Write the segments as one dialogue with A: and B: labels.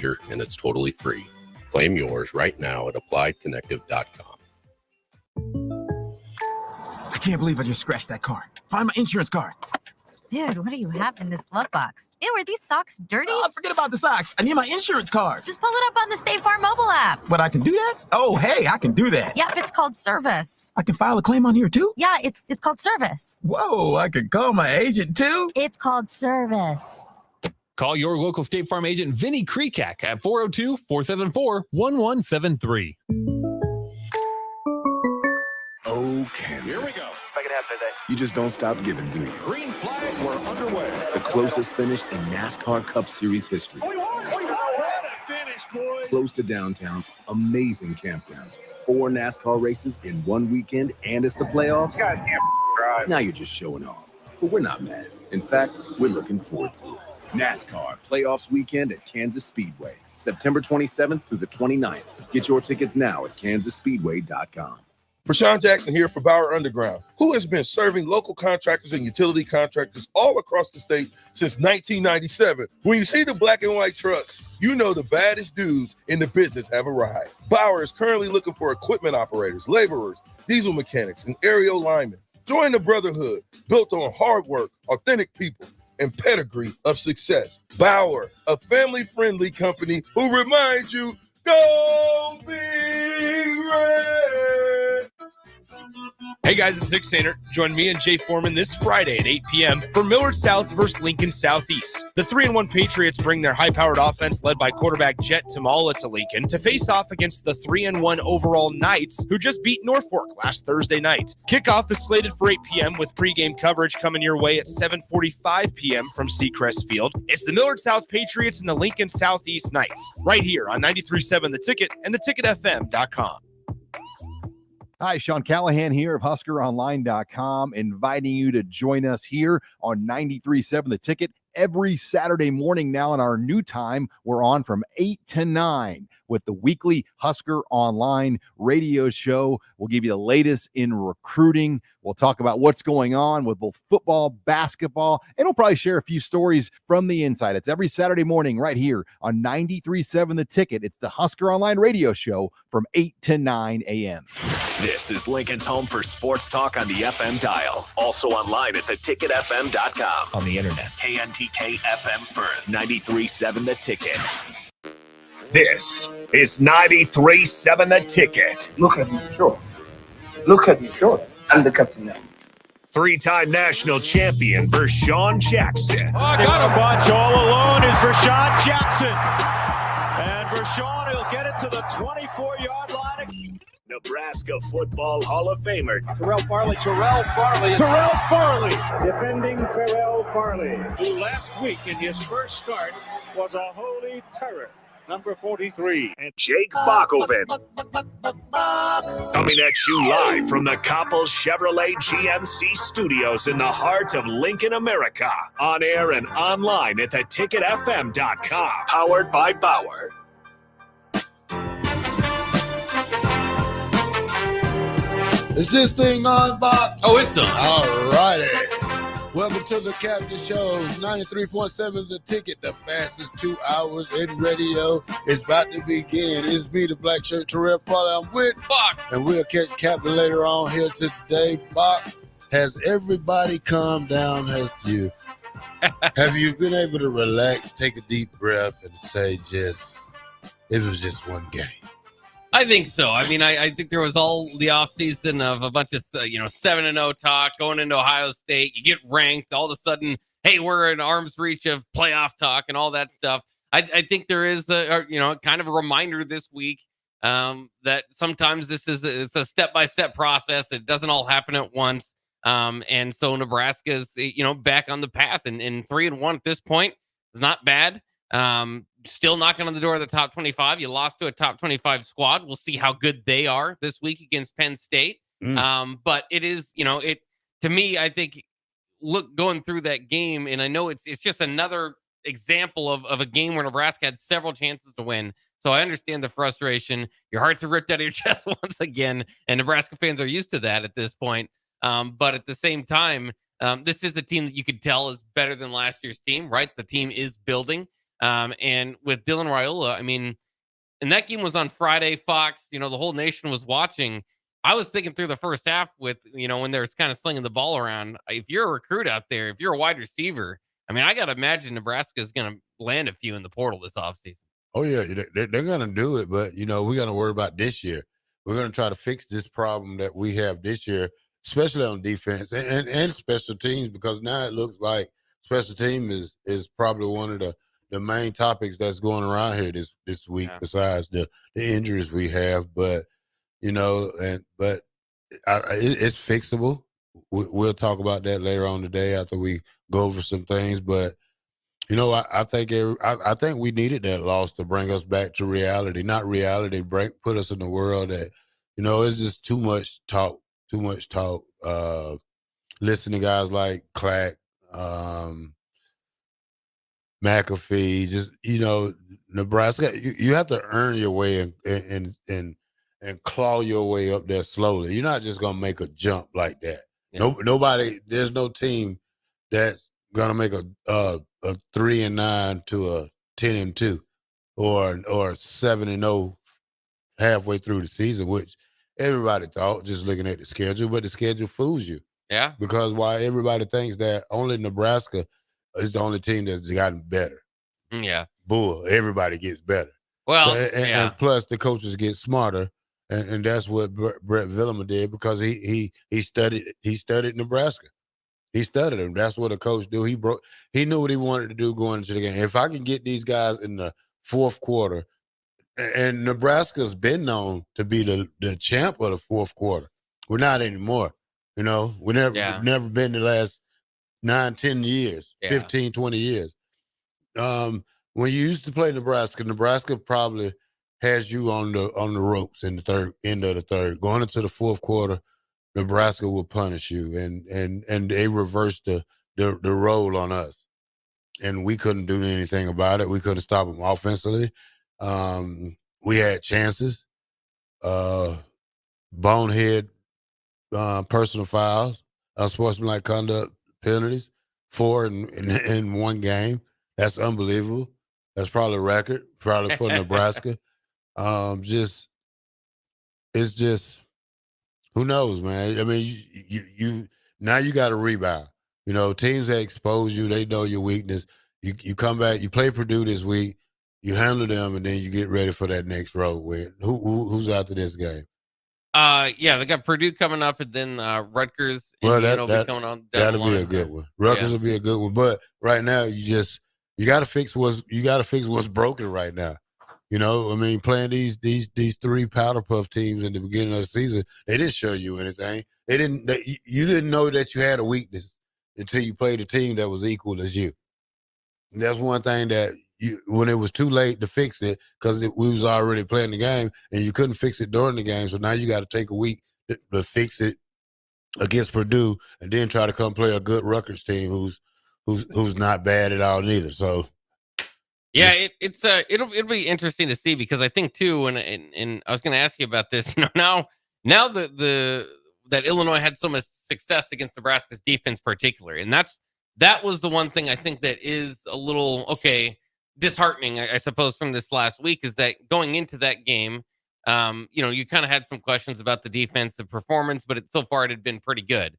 A: and it's totally free. Claim yours right now at appliedconnective.com.
B: I can't believe I just scratched that car. Find my insurance card.
C: Dude, what do you have in this glove box? Ew, are these socks dirty?
B: Forget about the socks. I need my insurance card.
C: Just pull it up on the State Farm mobile app.
B: But I can do that? Oh, hey, I can do that.
C: Yep, it's called service.
B: I can file a claim on here too?
C: Yeah, it's called service.
B: Whoa, I can call my agent too?
C: It's called service.
D: Call your local State Farm agent, Vinny Krekak, at 402-474-1173.
E: Oh, Kansas.
F: Here we go. Second half today.
E: You just don't stop giving, do you?
F: Green flag, we're underway.
E: The closest finish in NASCAR Cup Series history.
F: We won! What a finish, boys!
E: Close to downtown, amazing campgrounds. 4 NASCAR races in one weekend, and it's the playoffs.
F: You guys can't drive.
E: Now you're just showing off. But we're not mad. In fact, we're looking forward to it. NASCAR Playoffs Weekend at Kansas Speedway, September 27th through the 29th. Get your tickets now at kansasspeedway.com.
G: Rashawn Jackson here for Bauer Underground, who has been serving local contractors and utility contractors all across the state since 1997. When you see the black and white trucks, you know the baddest dudes in the business have arrived. Bauer is currently looking for equipment operators, laborers, diesel mechanics, and aerial linemen. Join the brotherhood built on hard work, authentic people, and pedigree of success. Bauer, a family-friendly company who reminds you, go Big Red!
H: Hey guys, it's Nick Sainer. Join me and Jay Foreman this Friday at 8 p.m. for Millard South versus Lincoln Southeast. The 3-1 Patriots bring their high-powered offense led by quarterback Jet Tamala to Lincoln to face off against the 3-1 overall Knights, who just beat Norfolk last Thursday night. Kickoff is slated for 8 p.m. with pregame coverage coming your way at 7:45 p.m. from Seacrest Field. It's the Millard South Patriots and the Lincoln Southeast Knights, right here on 93.7 The Ticket and theticketfm.com.
I: Hi, Sean Callahan here of HuskerOnline.com, inviting you to join us here on 93.7 The Ticket every Saturday morning. Now in our new time, we're on from 8 to 9 with the weekly Husker Online radio show. We'll give you the latest in recruiting. We'll talk about what's going on with both football, basketball, and we'll probably share a few stories from the inside. It's every Saturday morning right here on 93.7 The Ticket. It's the Husker Online radio show from 8 to 9 a.m.
J: This is Lincoln's home for sports talk on the FM dial. Also online at theticketfm.com.
H: On the internet.
J: KNTK FM Firth, 93.7 The Ticket. This is 93.7 The Ticket.
K: Look at me, sure. Look at me, sure. I'm the captain now.
J: 3-time national champion Vershawn Jackson.
L: Oh, I got a bunch all alone is Vershawn Jackson. And Vershawn will get it to the 24-yard line.
J: Nebraska Football Hall of Famer
L: Terrell Farley, defending Terrell Farley, who last week in his first start was a holy terror. Number 43.
J: And Jake Bakoven. Coming at you live from the Coppels Chevrolet GMC studios in the heart of Lincoln, America. On air and online at theticketfm.com. Powered by Bauer.
M: Is this thing on, Bob?
N: Oh, it's on.
M: All righty. Welcome to the Captain Show, 93.7 The Ticket, the fastest 2 hours in radio is about to begin. It's me, the black shirt, Terrell Farley. I'm with
N: Bach.
M: And we'll catch Captain later on here today. Bach, has everybody calmed down? Have you been able to relax, take a deep breath, and say it was just one game?
N: I think so. I mean, I think there was all the offseason of a bunch of, 7-0 talk going into Ohio State. You get ranked. All of a sudden, hey, we're in arm's reach of playoff talk and all that stuff. I think there is kind of a reminder this week that sometimes it's a step-by-step process. It doesn't all happen at once. And so Nebraska is, back on the path and 3-1 at this point is not bad. Still knocking on the door of the top 25. You lost to a top 25 squad. We'll see how good they are this week against Penn State. But it is, to me, I think going through that game, and I know it's just another example of a game where Nebraska had several chances to win. So I understand the frustration. Your hearts are ripped out of your chest once again, and Nebraska fans are used to that at this point. But at the same time, this is a team that you could tell is better than last year's team, right? The team is building. And with Dylan Raiola, I mean, and that game was on Friday, Fox, the whole nation was watching. I was thinking through the first half with, when they're kind of slinging the ball around. If you're a recruit out there, if you're a wide receiver, I mean, I got to imagine Nebraska is going to land a few in the portal this offseason.
M: Oh, yeah, they're going to do it. But, we're going to worry about this year. We're going to try to fix this problem that we have this year, especially on defense and special teams, because now it looks like special team is probably one of the main topics that's going around here this week, besides the injuries we have. But, it's fixable. We'll talk about that later on today after we go over some things. But, I think we needed that loss to bring us back to reality. Not reality, put us in the world that, it's just too much talk. Listen to guys like Clack, McAfee, just, Nebraska, you have to earn your way and claw your way up there slowly. You're not just going to make a jump like that. Yeah. Nobody, there's no team that's going to make a 3-9 to a 10-2 or 7-0 halfway through the season, which everybody thought just looking at the schedule, but the schedule fools you.
N: Yeah.
M: Because why everybody thinks that only Nebraska is the only team that's gotten better.
N: Yeah.
M: Bull. Everybody gets better.
N: Well,
M: and plus the coaches get smarter. And that's what Brett Villema did, because he studied Nebraska. He studied them. That's what a coach do. He knew what he wanted to do going into the game. If I can get these guys in the fourth quarter, and Nebraska's been known to be the champ of the fourth quarter. We're not anymore. We never been the last 9, 10 years, 15, 20 years. When you used to play Nebraska probably has you on the ropes in the end of the third. Going into the fourth quarter, Nebraska will punish you, and they reversed the role on us, and we couldn't do anything about it. We couldn't stop them offensively. We had chances, bonehead personal fouls, unsportsmanlike conduct penalties, 4 in one game. That's unbelievable. That's probably a record, probably for Nebraska. It's just, who knows, man? I mean, you now you got to rebound. Teams that expose you, they know your weakness. You come back, you play Purdue this week, you handle them, and then you get ready for that next road win. Who's after this game?
N: They got Purdue coming up, and then Rutgers.
M: Well,
N: will be coming on.
M: That'll be a good one. Rutgers will be a good one, but right now you got to fix what's broken right now. I mean, playing these 3 powder puff teams in the beginning of the season, they didn't show you anything. You didn't know that you had a weakness until you played a team that was equal as you. And that's one thing that when it was too late to fix it, because we was already playing the game, and you couldn't fix it during the game. So now you got to take a week to fix it against Purdue, and then try to come play a good Rutgers team who's not bad at all neither. So.
N: Yeah, it'll be interesting to see, because I think too, and I was going to ask you about this. Now that Illinois had so much success against Nebraska's defense, particularly, and that was the one thing I think that is a little disheartening, I suppose, from this last week, is that going into that game, you kind of had some questions about the defensive performance, but so far it had been pretty good.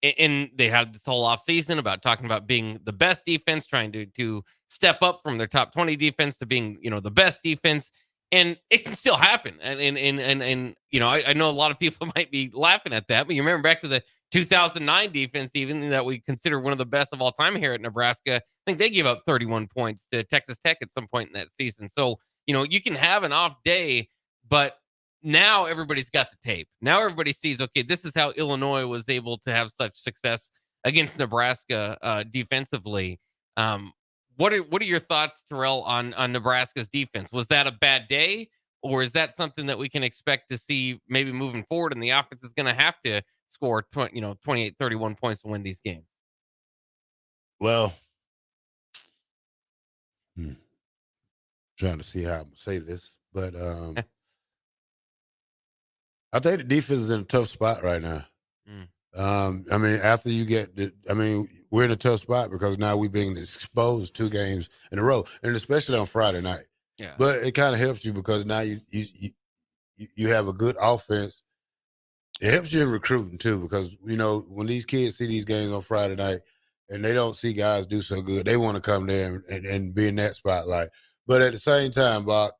N: And they had this whole offseason about talking about being the best defense, trying to step up from their top 20 defense to being, the best defense. And it can still happen. And I know a lot of people might be laughing at that, but you remember back to the 2009 defense, even that we consider one of the best of all time here at Nebraska. I think they gave up 31 points to Texas Tech at some point in that season. So, you can have an off day, but now everybody's got the tape. Now everybody sees, okay, this is how Illinois was able to have such success against Nebraska defensively. What are your thoughts, Terrell, on Nebraska's defense? Was that a bad day, or is that something that we can expect to see maybe moving forward, and the offense is going to have to score 28, 31 points to win these games?
M: Well, trying to see how I'm going to say this, but I think the defense is in a tough spot right now. I mean, after you get we're in a tough spot because now we're being exposed 2 games in a row, and especially on Friday night.
N: Yeah.
M: But it kind of helps you because now you have a good offense. It helps you in recruiting too, because when these kids see these games on Friday night and they don't see guys do so good, they want to come there and be in that spotlight. But at the same time, Bach,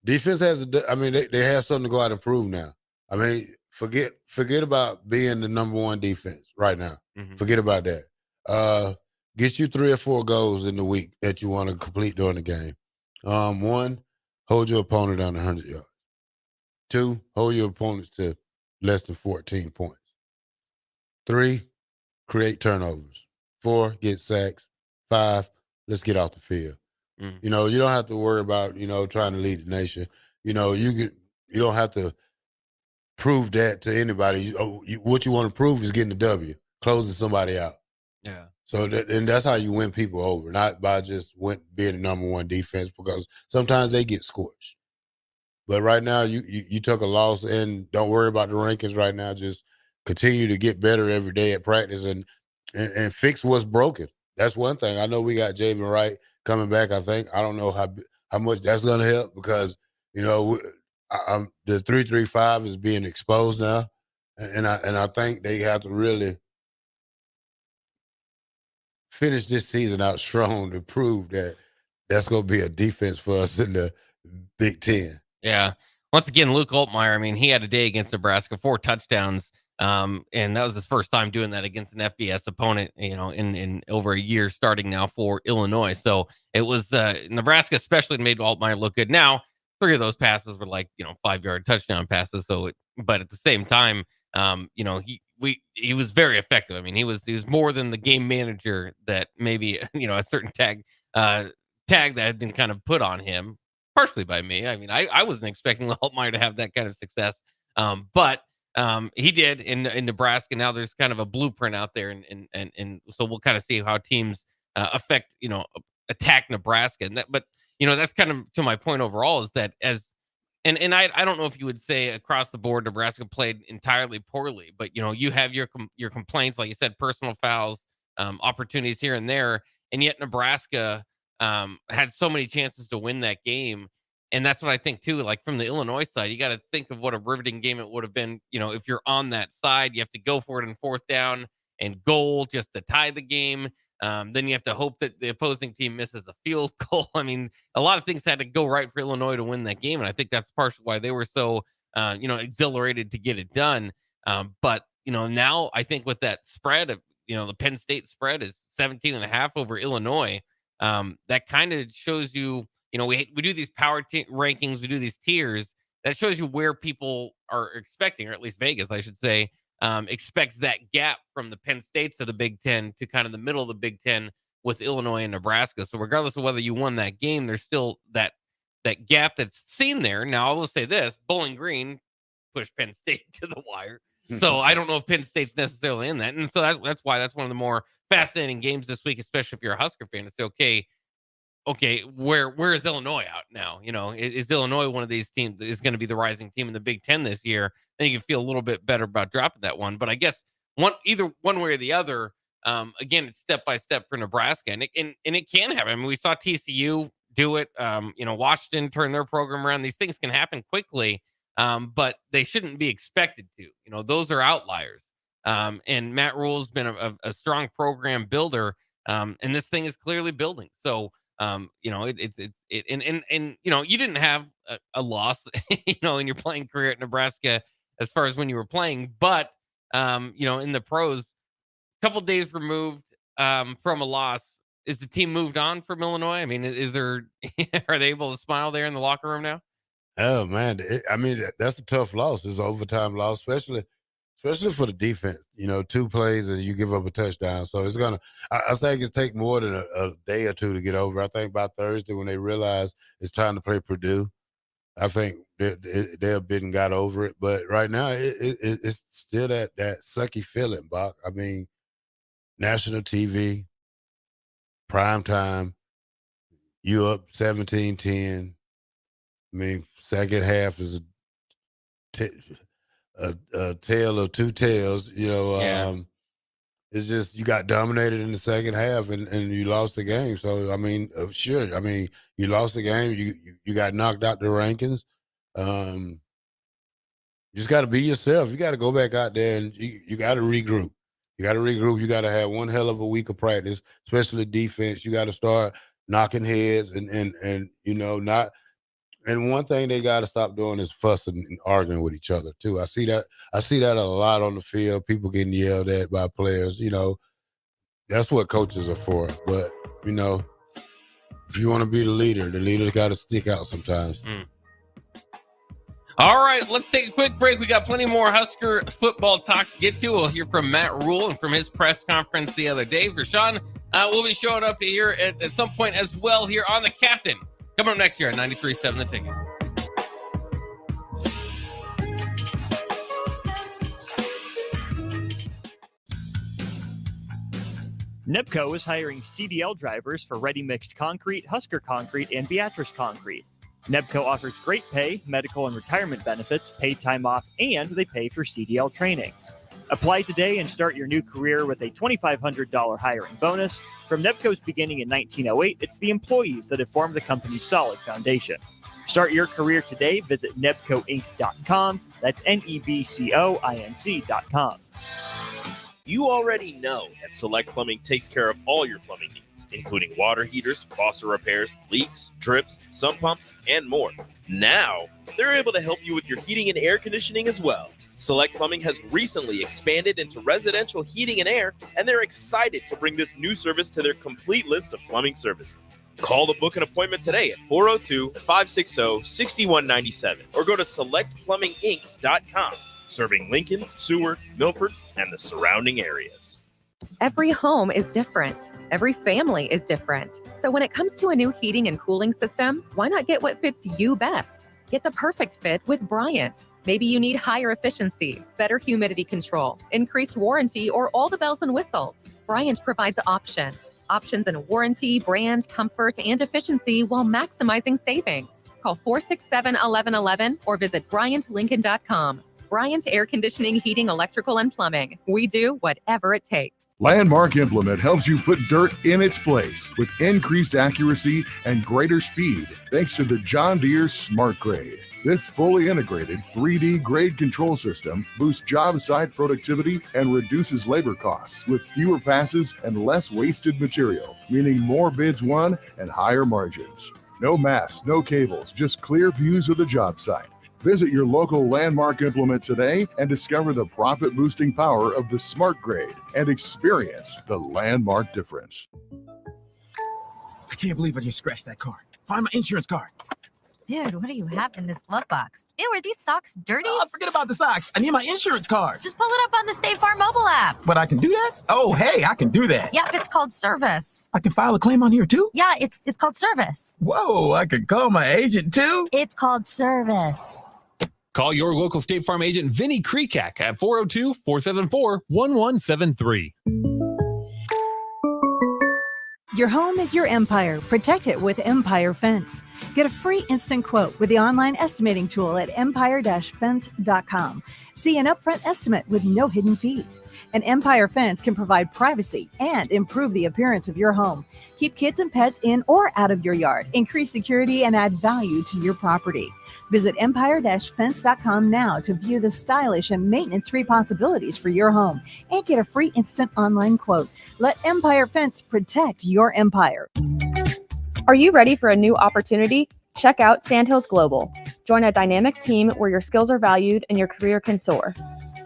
M: defense they have something to go out and prove now. I mean, forget about being the number 1 defense right now.
N: Mm-hmm.
M: Forget about that. Get you 3 or 4 goals in the week that you want to complete during the game. 1, hold your opponent under 100 yards. 2, hold your opponents to less than 14 points. 3, create turnovers. 4, get sacks. 5, let's get off the field.
N: Mm-hmm.
M: You don't have to worry about, trying to lead the nation. You don't have to prove that to anybody. What you want to prove is getting the W, closing somebody out.
N: Yeah.
M: So that's how you win people over, not by just being the number 1 defense, because sometimes they get scorched. But right now, you took a loss, and don't worry about the rankings right now. Just continue to get better every day at practice and fix what's broken. That's one thing. I know we got Javen Wright coming back. I think I don't know how much that's going to help, because the 3-3-5 is being exposed now, and I think they have to really finish this season out strong to prove that that's going to be a defense for us in the Big Ten.
N: Yeah. Once again, Luke Altmaier, I mean, he had a day against Nebraska, 4 touchdowns. And that was his first time doing that against an FBS opponent, in over a year starting now for Illinois. So it was Nebraska especially made Altmaier look good. Now, 3 of those passes were 5-yard touchdown passes. But at the same time, he was very effective. I mean, he was more than the game manager that maybe, a certain tag that had been kind of put on him, partially by me. I mean, I wasn't expecting Altmaier to have that kind of success. But he did in Nebraska. Now there's kind of a blueprint out there, and so we'll kind of see how teams attack Nebraska. But that's kind of to my point overall, is that and I don't know if you would say across the board Nebraska played entirely poorly, but you have your complaints, like you said, personal fouls, opportunities here and there, and yet Nebraska had so many chances to win that game. And that's what I think too. Like from the Illinois side, you got to think of what a riveting game it would have been. If you're on that side, you have to go for it in 4th down and goal just to tie the game. Then you have to hope that the opposing team misses a field goal. I mean, a lot of things had to go right for Illinois to win that game, and I think that's partially why they were so exhilarated to get it done. But now I think with that spread of the Penn State spread is 17.5 over Illinois. That kind of shows you. We do these power rankings, we do these tiers. That shows you where people are expecting, or at least Vegas, I should say, expects that gap from the Penn States of the Big Ten to kind of the middle of the Big Ten with Illinois and Nebraska. So regardless of whether you won that game, there's still that gap that's seen there. Now, I will say this: Bowling Green pushed Penn State to the wire. So I don't know if Penn State's necessarily in that. And so that's why that's one of the more fascinating games this week, especially if you're a Husker fan, to say, okay, where is Illinois out now? Is Illinois one of these teams that is going to be the rising team in the Big Ten this year? Then you can feel a little bit better about dropping that one. But I guess either one way or the other, again, it's step by step for Nebraska, and it can happen. I mean, we saw TCU do it. Washington turn their program around. These things can happen quickly, but they shouldn't be expected to. Those are outliers. And Matt Rule's been a strong program builder, and this thing is clearly building. So. You didn't have a loss, in your playing career at Nebraska as far as when you were playing, but in the pros, a couple days removed from a loss, is the team moved on from Illinois? I mean, is there are they able to smile there in the locker room now?
M: Oh man, that's a tough loss. It's an overtime loss, especially for the defense. 2 plays and you give up a touchdown. So it's gonna. I think it's take more than a day or 2 to get over. I think by Thursday, when they realize it's time to play Purdue, I think they're bit and got over it. But right now, it's still that sucky feeling, Bach. I mean, national TV, prime time, you up 17-10. I mean, second half is a tale of two tales. It's just you got dominated in the second half and you lost the game. So, I mean, sure. I mean, you lost the game. You got knocked out the rankings. You just got to be yourself. You got to go back out there and you got to regroup. You got to regroup. You got to have one hell of a week of practice, especially defense. You got to start knocking heads and not. And one thing they got to stop doing is fussing and arguing with each other too. I see that a lot on the field. People getting yelled at by players. That's what coaches are for. But if you want to be the leader's got to stick out sometimes.
N: All right, let's take a quick break. We got plenty more Husker football talk to get to. We'll hear from Matt Rule and from his press conference the other day. For Sean, we'll be showing up here at some point as well here on The Captain. Coming up next year at 93.7 The Ticket.
O: NEBCO is hiring CDL drivers for Ready Mixed Concrete, Husker Concrete, and Beatrice Concrete. NEBCO offers great pay, medical and retirement benefits, paid time off, and they pay for CDL training. Apply today and start your new career with a $2,500 hiring bonus. From NEBCO's beginning in 1908, it's the employees that have formed the company's solid foundation. Start your career today. Visit nebcoinc.com. That's nebcoinc.com.
P: You already know that Select Plumbing takes care of all your plumbing needs, including water heaters, faucet repairs, leaks, drips, sump pumps, and more. Now, they're able to help you with your heating and air conditioning as well. Select Plumbing has recently expanded into residential heating and air, and they're excited to bring this new service to their complete list of plumbing services. Call to book an appointment today at 402-560-6197 or go to selectplumbinginc.com, serving Lincoln, Seward, Milford, and the surrounding areas.
Q: Every home is different. Every family is different. So when it comes to a new heating and cooling system, why not get what fits you best? Get the perfect fit with Bryant. Maybe you need higher efficiency, better humidity control, increased warranty, or all the bells and whistles. Bryant provides options in warranty, brand, comfort, and efficiency while maximizing savings. Call 467-1111 or visit BryantLincoln.com. Bryant Air Conditioning, Heating, Electrical, and Plumbing. We do whatever it takes.
R: Landmark Implement helps you put dirt in its place with increased accuracy and greater speed thanks to the John Deere Smart Grade. This fully integrated 3D grade control system boosts job site productivity and reduces labor costs with fewer passes and less wasted material, meaning more bids won and higher margins. No masts, no cables, just clear views of the job site. Visit your local Landmark Implement today and discover the profit-boosting power of the Smart Grade and experience the Landmark difference.
B: I can't believe I just scratched that car. Find my insurance card.
C: Dude, what do you have in this glove box? Ew, are these socks dirty?
B: Oh, forget about the socks. I need my insurance card.
C: Just pull it up on the State Farm mobile app.
B: But I can do that? Oh, hey, I can do that.
C: Yep, it's called service.
B: I can file a claim on here too?
C: Yeah, it's called service.
B: Whoa, I can call my agent too?
C: It's called service.
D: Call your local State Farm agent, Vinny Krekak, at 402-474-1173.
S: Your home is your empire. Protect it with Empire Fence. Get a free instant quote with the online estimating tool at empire-fence.com. See an upfront estimate with no hidden fees. An Empire Fence can provide privacy and improve the appearance of your home. Keep kids and pets in or out of your yard. Increase security and add value to your property. Visit empire-fence.com now to view the stylish and maintenance-free possibilities for your home and get a free instant online quote. Let Empire Fence protect your empire.
T: Are you ready for a new opportunity? Check out Sandhills Global. Join a dynamic team where your skills are valued and your career can soar.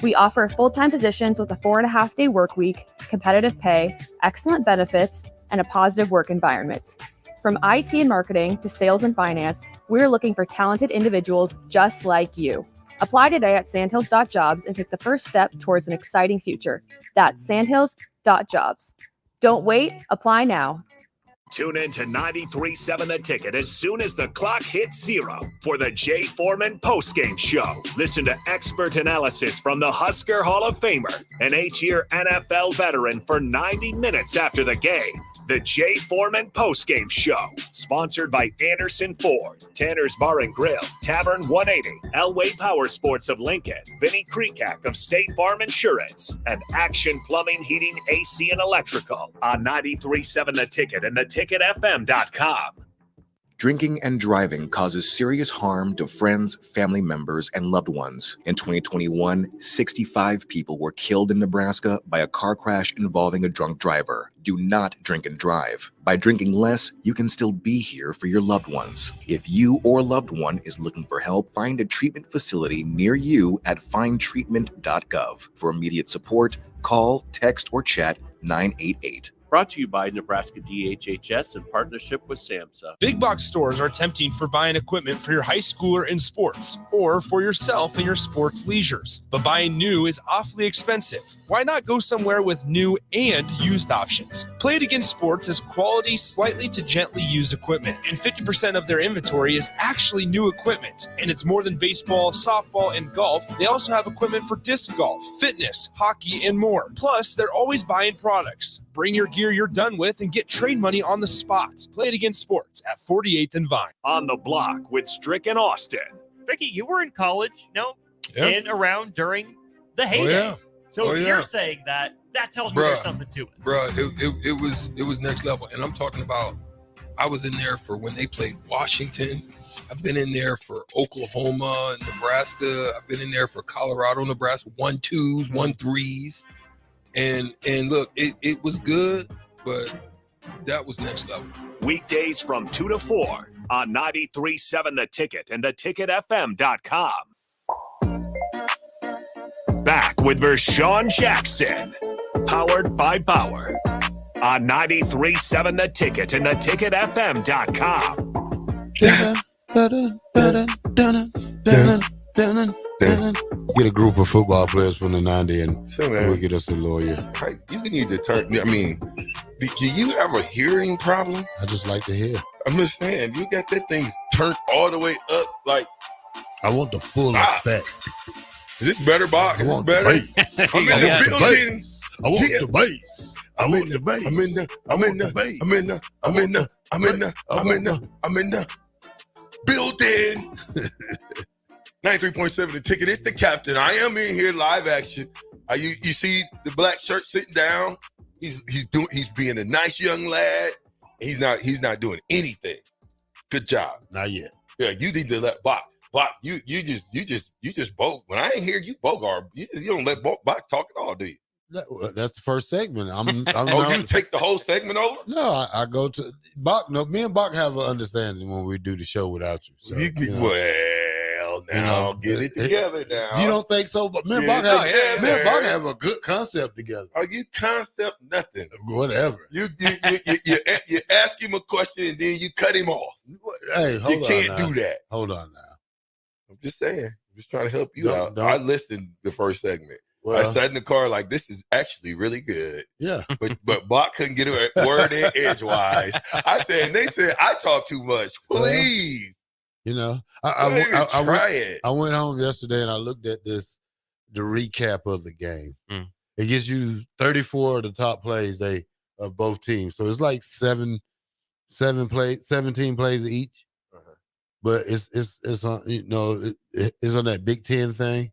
T: We offer full-time positions with a 4.5-day work week, competitive pay, excellent benefits, and a positive work environment. From IT and marketing to sales and finance, we're looking for talented individuals just like you. Apply today at sandhills.jobs and take the first step towards an exciting future. That's sandhills.jobs. Don't wait, apply now.
J: Tune in to 93.7 The Ticket as soon as the clock hits 0 for the Jay Foreman postgame show. Listen to expert analysis from the Husker Hall of Famer, an 8-year NFL veteran for 90 minutes after the game. The Jay Foreman Postgame Show, sponsored by Anderson Ford, Tanner's Bar and Grill, Tavern 180, Elway Power Sports of Lincoln, Vinny Kreekak of State Farm Insurance, and Action Plumbing, Heating, AC, and Electrical on 93.7 The Ticket and theticketfm.com.
U: Drinking and driving causes serious harm to friends, family members, and loved ones. In 2021, 65 people were killed in Nebraska by a car crash involving a drunk driver. Do not drink and drive. By drinking less, you can still be here for your loved ones. If you or loved one is looking for help, find a treatment facility near you at findtreatment.gov. For immediate support, call, text, or chat 988.
P: Brought to you by Nebraska DHHS in partnership with SAMHSA.
H: Big box stores are tempting for buying equipment for your high schooler in sports or for yourself in your sports leisures. But buying new is awfully expensive. Why not go somewhere with new and used options? Play It Against Sports has quality, slightly to gently used equipment, and 50% of their inventory is actually new equipment. And it's more than baseball, softball, and golf. They also have equipment for disc golf, fitness, hockey, and more. Plus, they're always buying products. Bring your gear you're done with and get trade money on the spot. Play It Against Sports at 48th and Vine.
J: On the Block with Strick and Austin.
O: Vicky, you were in college,
G: Yeah.
O: and around during the heyday.
G: yeah.
O: So
G: Oh,
O: if
G: yeah.
O: you're saying that tells me there's something to it.
G: Bruh, it was next level. And I'm talking about, I was in there for when they played Washington. I've been in there for Oklahoma, Nebraska. I've been in there for Colorado, Nebraska, 1-2s, 1-3s. And look, it was good, but that was next level.
J: Weekdays from 2 to 4 on 93.7 The Ticket and theticketfm.com. Back with Vershawn Jackson, powered by Bauer, on 93.7 The Ticket and theticketfm.com.
M: Get a group of football players from the 90 and
G: So, man,
M: we'll get us a lawyer.
G: you need to turn, I mean, do you have a hearing problem?
M: I just like to hear.
G: I'm just saying, you got that thing turned all the way up, like.
M: I want the full effect.
G: Is this better, Bob? Is this better? I'm in the building.
M: I want the bass. I'm in the bass.
G: I'm in the building. 93.7 The Ticket. It's the captain. I am in here live action. You see the black shirt sitting down. He's being a nice young lad. He's not doing anything. Good job.
M: Not yet.
G: Yeah, you need to let Bach, you just Bog. When I ain't here, you Bogart. You don't let Bach talk at all, do you?
M: That's the first segment. I'm
G: you take the whole segment over?
M: No, I go to Bach. No, me and Bach have an understanding when we do the show without you. So,
G: Well, now get it together now.
M: You don't think so? But me and Bach have a good concept together.
G: Are you concept nothing?
M: Whatever.
G: You ask him a question and then you cut him off.
M: Hey, hold on.
G: You can't
M: now.
G: do that.
M: Hold on now.
G: I'm just saying. I'm just trying to help you out.
M: Don't.
G: I listened the first segment.
M: Well,
G: I sat in the car like, this is actually really good.
M: Yeah.
G: But Bach couldn't get a word in edgewise. They said I talk too much. Please.
M: I went home yesterday and I looked at the recap of the game. It gives you 34 of the top plays of both teams. So it's like 17 plays each. But it's on it's on that Big Ten thing.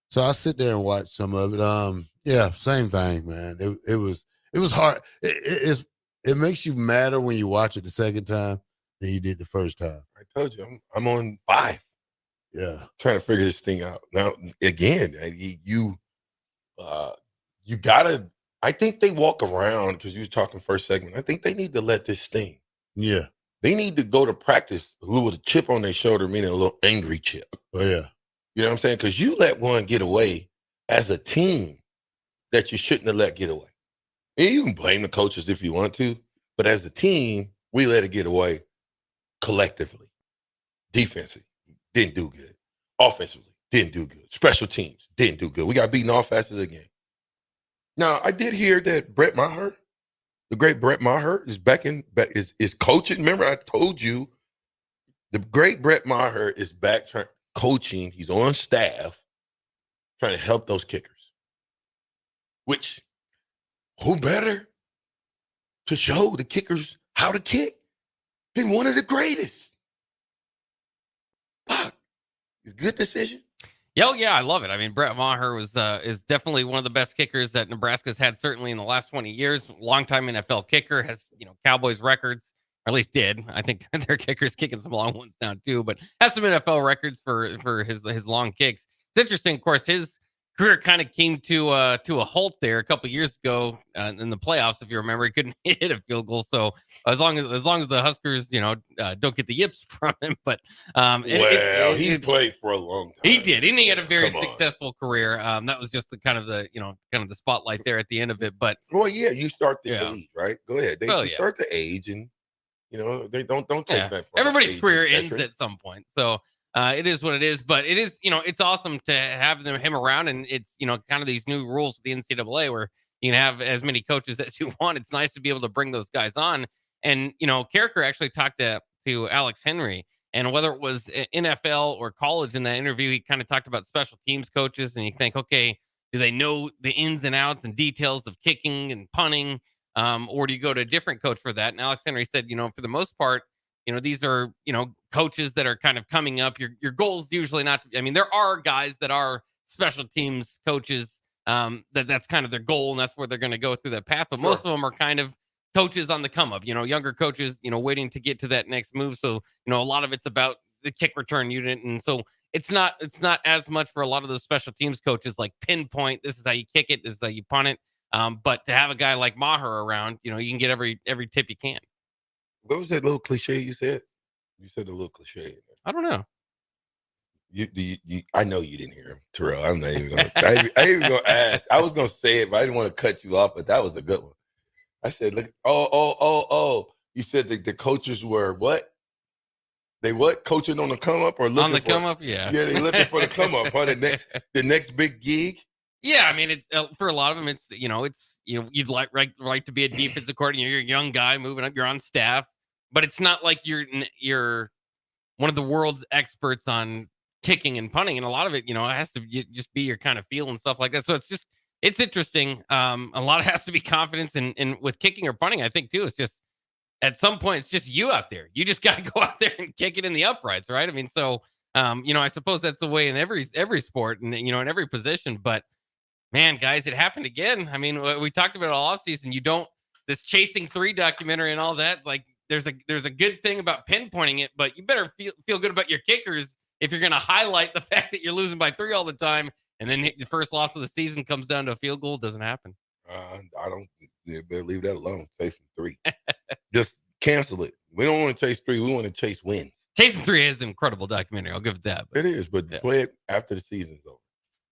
M: So I sit there and watch some of it. Yeah, same thing, man. It was hard. It makes you madder when you watch it the second time than you did the first time.
G: I told you, I'm on 5.
M: Yeah,
G: trying to figure this thing out. Now, again, you gotta. I think they walk around because you was talking first segment. I think they need to let this sting.
M: Yeah,
G: they need to go to practice with a chip on their shoulder, meaning a little angry chip.
M: Oh yeah.
G: You know what I'm saying? Because you let one get away as a team that you shouldn't have let get away. And you can blame the coaches if you want to, but as a team, we let it get away collectively. Defensively, didn't do good. Offensively, didn't do good. Special teams, didn't do good. We got beaten all facets of the game. Now, I did hear that Brett Maher, the great Brett Maher, is coaching. Remember, I told you the great Brett Maher is back coaching. He's on staff trying to help those kickers. Which, who better to show the kickers how to kick than one of the greatest. Fuck. It's a good decision.
N: Yeah, I love it. I mean, Brett Maher is definitely one of the best kickers that Nebraska's had, certainly in the last 20 years. Longtime NFL kicker, has Cowboys records, or at least did. I think their kicker's kicking some long ones now too, but has some NFL records for his long kicks. It's interesting, of course, his career kind of came to a halt there a couple years ago in the playoffs. If you remember, he couldn't hit a field goal. So as long as the Huskers, don't get the yips from him, but
G: he played for a long time.
N: He did, and he had a very successful career. That was just the kind of the spotlight there at the end of it. But
G: you start the age, right? Go ahead. They start the age, and they don't take that. From
N: everybody's career ends at some point, so. It is what it is, but it is, it's awesome to have him around, and it's, kind of these new rules with the NCAA where you can have as many coaches as you want. It's nice to be able to bring those guys on. And, Carricker actually talked to Alex Henry, and whether it was NFL or college in that interview, he kind of talked about special teams coaches, and you think, okay, do they know the ins and outs and details of kicking and punting? Or do you go to a different coach for that? And Alex Henry said, for the most part, these are, coaches that are kind of coming up. Your goal is usually not to, there are guys that are special teams coaches that's kind of their goal, and that's where they're going to go through that path. But most of them are kind of coaches on the come up, younger coaches, waiting to get to that next move. So, a lot of it's about the kick return unit. And so it's not as much for a lot of those special teams coaches, like pinpoint, this is how you kick it, this is how you punt it. But to have a guy like Maher around, you can get every tip you can.
G: What was that little cliche you said? You said a little cliche.
N: I don't know.
G: I know you didn't hear him, Terrell. I'm not even going to. I ain't even going to ask. I was going to say it, but I didn't want to cut you off. But that was a good one. I said, "Look, oh." You said the coaches were what? They what? Coaching on the come up or looking
N: on the
G: for,
N: come up? Yeah,
G: they looking for the come up. Huh? The next big gig.
N: Yeah, it's for a lot of them. It's you'd like to be a defensive coordinator. You're a young guy moving up. You're on staff, but it's not like you're one of the world's experts on kicking and punting. And a lot of it, it has to just be your kind of feel and stuff like that. So it's interesting. A lot of it has to be confidence in with kicking or punting. I think too. It's just at some point it's just you out there. You just got to go out there and kick it in the uprights, right? I suppose that's the way in every sport and in every position, but. Man, guys, it happened again. We talked about it all offseason. This Chasing 3 documentary and all that, like there's a good thing about pinpointing it, but you better feel good about your kickers if you're going to highlight the fact that you're losing by 3 all the time, and then the first loss of the season comes down to a field goal. It doesn't happen.
G: I don't. You better leave that alone. Chasing 3. Just cancel it. We don't want to chase 3. We want to chase wins.
N: Chasing 3 is an incredible documentary. I'll give it that.
G: It is, but play it after the season's over.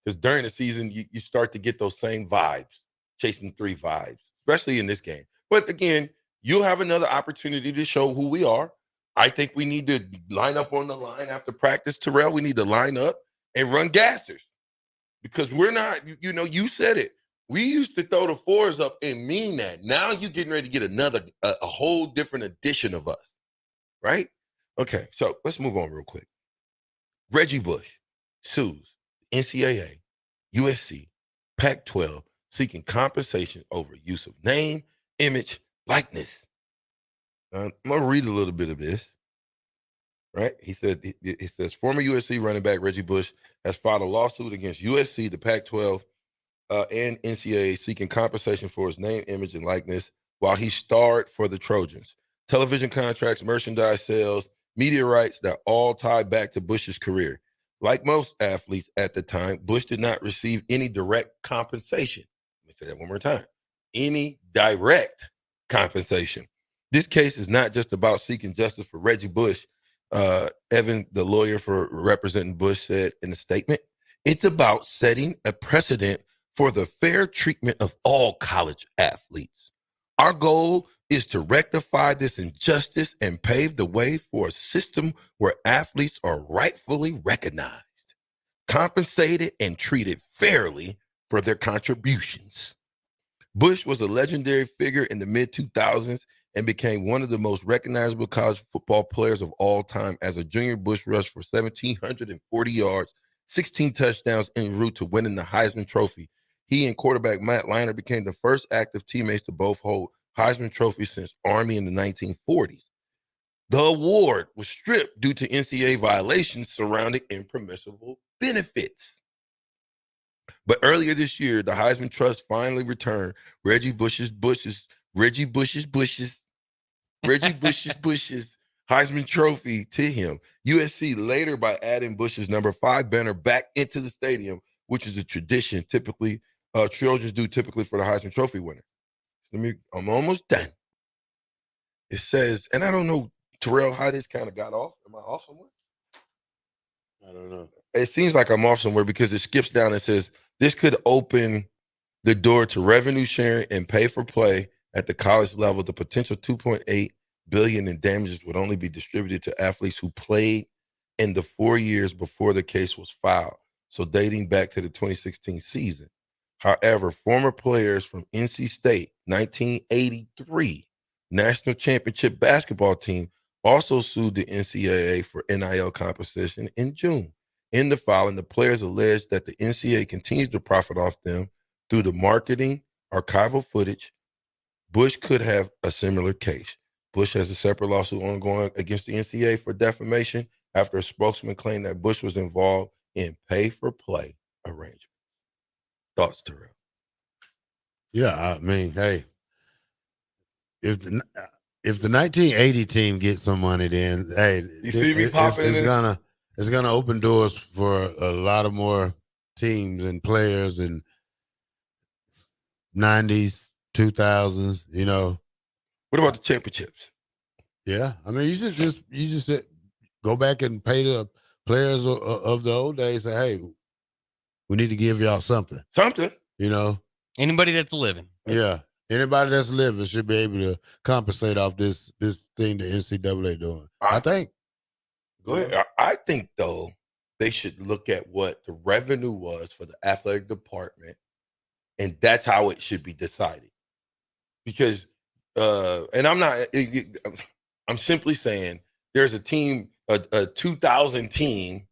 G: Because during the season, you start to get those same vibes, Chasing 3 vibes, especially in this game. But again, you'll have another opportunity to show who we are. I think we need to line up on the line after practice, Terrell. We need to line up and run gassers because we're not, you said it. We used to throw the 4s up and mean that. Now you're getting ready to get a whole different edition of us, right? Okay, so let's move on real quick. Reggie Bush sues NCAA, USC, Pac-12 seeking compensation over use of name, image, likeness. I'm going to read a little bit of this. Right? He says, former USC running back Reggie Bush has filed a lawsuit against USC, the Pac-12, and NCAA seeking compensation for his name, image, and likeness while he starred for the Trojans. Television contracts, merchandise sales, media rights that all tie back to Bush's career. Like most athletes at the time, Bush did not receive any direct compensation. Let me say that one more time. Any direct compensation. This case is not just about seeking justice for Reggie Bush. Evan, the lawyer for representing Bush, said in a statement, it's about setting a precedent for the fair treatment of all college athletes. Our goal is to rectify this injustice and pave the way for a system where athletes are rightfully recognized, compensated, and treated fairly for their contributions. Bush was a legendary figure in the mid-2000s and became one of the most recognizable college football players of all time. As a junior, Bush rushed for 1,740 yards, 16 touchdowns en route to winning the Heisman Trophy. He and quarterback Matt Leinart became the first active teammates to both hold Heisman Trophy since Army in the 1940s. The award was stripped due to NCAA violations surrounding impermissible benefits. But earlier this year, the Heisman Trust finally returned Reggie Bush's Heisman Trophy to him. USC later by adding Bush's number 5 banner back into the stadium, which is a tradition typically Trojans do typically for the Heisman Trophy winner. I'm almost done. It says, and I don't know, Terrell, how this kind of got off. Am I off somewhere?
M: I don't know.
G: It seems like I'm off somewhere because it skips down and says this could open the door to revenue sharing and pay for play at the college level. The potential $2.8 billion in damages would only be distributed to athletes who played in the 4 years before the case was filed, so dating back to the 2016 season. However, former players from NC State 1983 national championship basketball team also sued the NCAA for NIL compensation in June. In the filing, the players alleged that the NCAA continues to profit off them through the marketing, archival footage. Bush could have a similar case. Bush has a separate lawsuit ongoing against the NCAA for defamation after a spokesman claimed that Bush was involved in pay-for-play arrangements. Thoughts, Terrell?
M: Yeah, I mean, hey, if the 1980 team gets some money, then hey, it's gonna open doors for a lot of more teams and players in 90s, 2000s. You know,
G: what about the championships?
M: Yeah, I mean, you just go back and pay the players of the old days. Say, hey, we need to give y'all something. You know,
N: anybody that's living.
M: Yeah. Anybody that's living should be able to compensate off this thing the NCAA doing. I think.
G: Go ahead. I think, though, they should look at what the revenue was for the athletic department, and that's how it should be decided. Because, and I'm simply saying there's a team, a 2000 team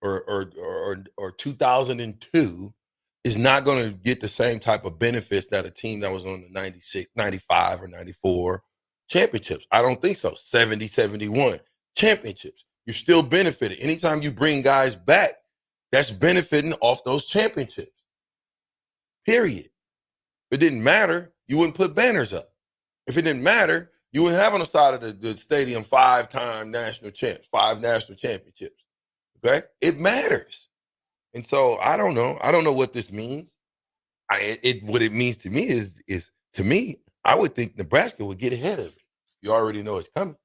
G: or 2002 is not going to get the same type of benefits that a team that was on the 96, 95, or 94 championships. I don't think so. 70, 71 championships. You're still benefiting. Anytime you bring guys back, that's benefiting off those championships. Period. If it didn't matter, you wouldn't put banners up. If it didn't matter, you wouldn't have on the side of the stadium 5-time national champs, 5 national championships. Okay? It matters. And so I don't know. I don't know what this means. What it means to me is to me, I would think Nebraska would get ahead of it. You already know it's coming.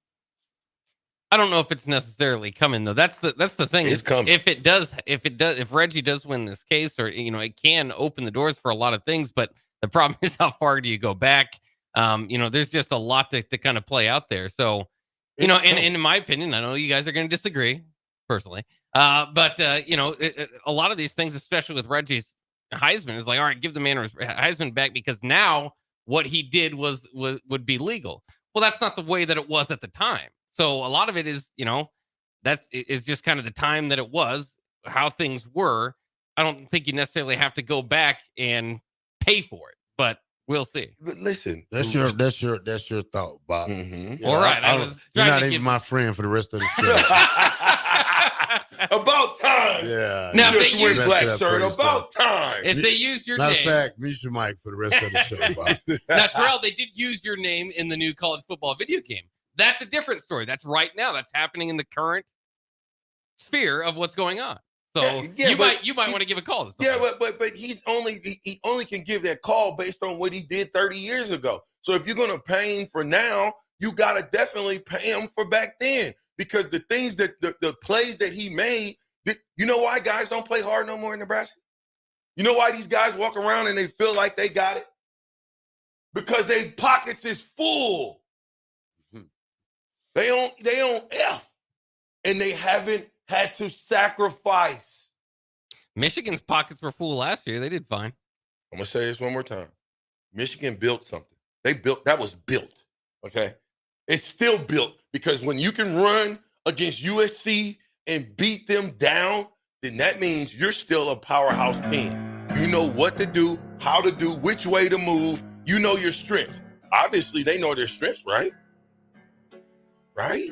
N: I don't know if it's necessarily coming though. That's the thing.
G: It's coming.
N: If Reggie does win this case, or it can open the doors for a lot of things. But the problem is, how far do you go back? There's just a lot to kind of play out there. So, and in my opinion, I know you guys are going to disagree personally. But a lot of these things, especially with Reggie's Heisman, is like, all right, give the man his Heisman back because now what he did would be legal. Well, that's not the way that it was at the time. So a lot of it is, that is just kind of the time that it was, how things were. I don't think you necessarily have to go back and pay for it, but we'll see.
G: Listen,
M: that's your thought, Bob.
G: Mm-hmm.
N: All right,
M: you're not even my friend for the rest of the show.
G: About time.
M: Yeah.
N: Now,
G: just went black shirt. About time.
N: If they use your
M: Matter
N: name.
M: of fact, mute your mic for the rest of the show, Bob.
N: Now, Terrell, they did use your name in the new college football video game. That's a different story. That's right now. That's happening in the current sphere of what's going on. So you might want to give a call to somebody.
G: Yeah, but he only can give that call based on what he did 30 years ago. So if you're going to pay him for now, you got to definitely pay him for back then. Because the things that the plays that he made, you know why guys don't play hard no more in Nebraska? You know why these guys walk around and they feel like they got it? Because their pockets is full. They own F, and they haven't had to sacrifice.
N: Michigan's pockets were full last year. They did fine.
G: I'm gonna say this one more time. Michigan built something. That was built. Okay. It's still built because when you can run against USC and beat them down, then that means you're still a powerhouse team. You know what to do, how to do, which way to move. You know your strengths. Obviously, they know their strengths, right? Right?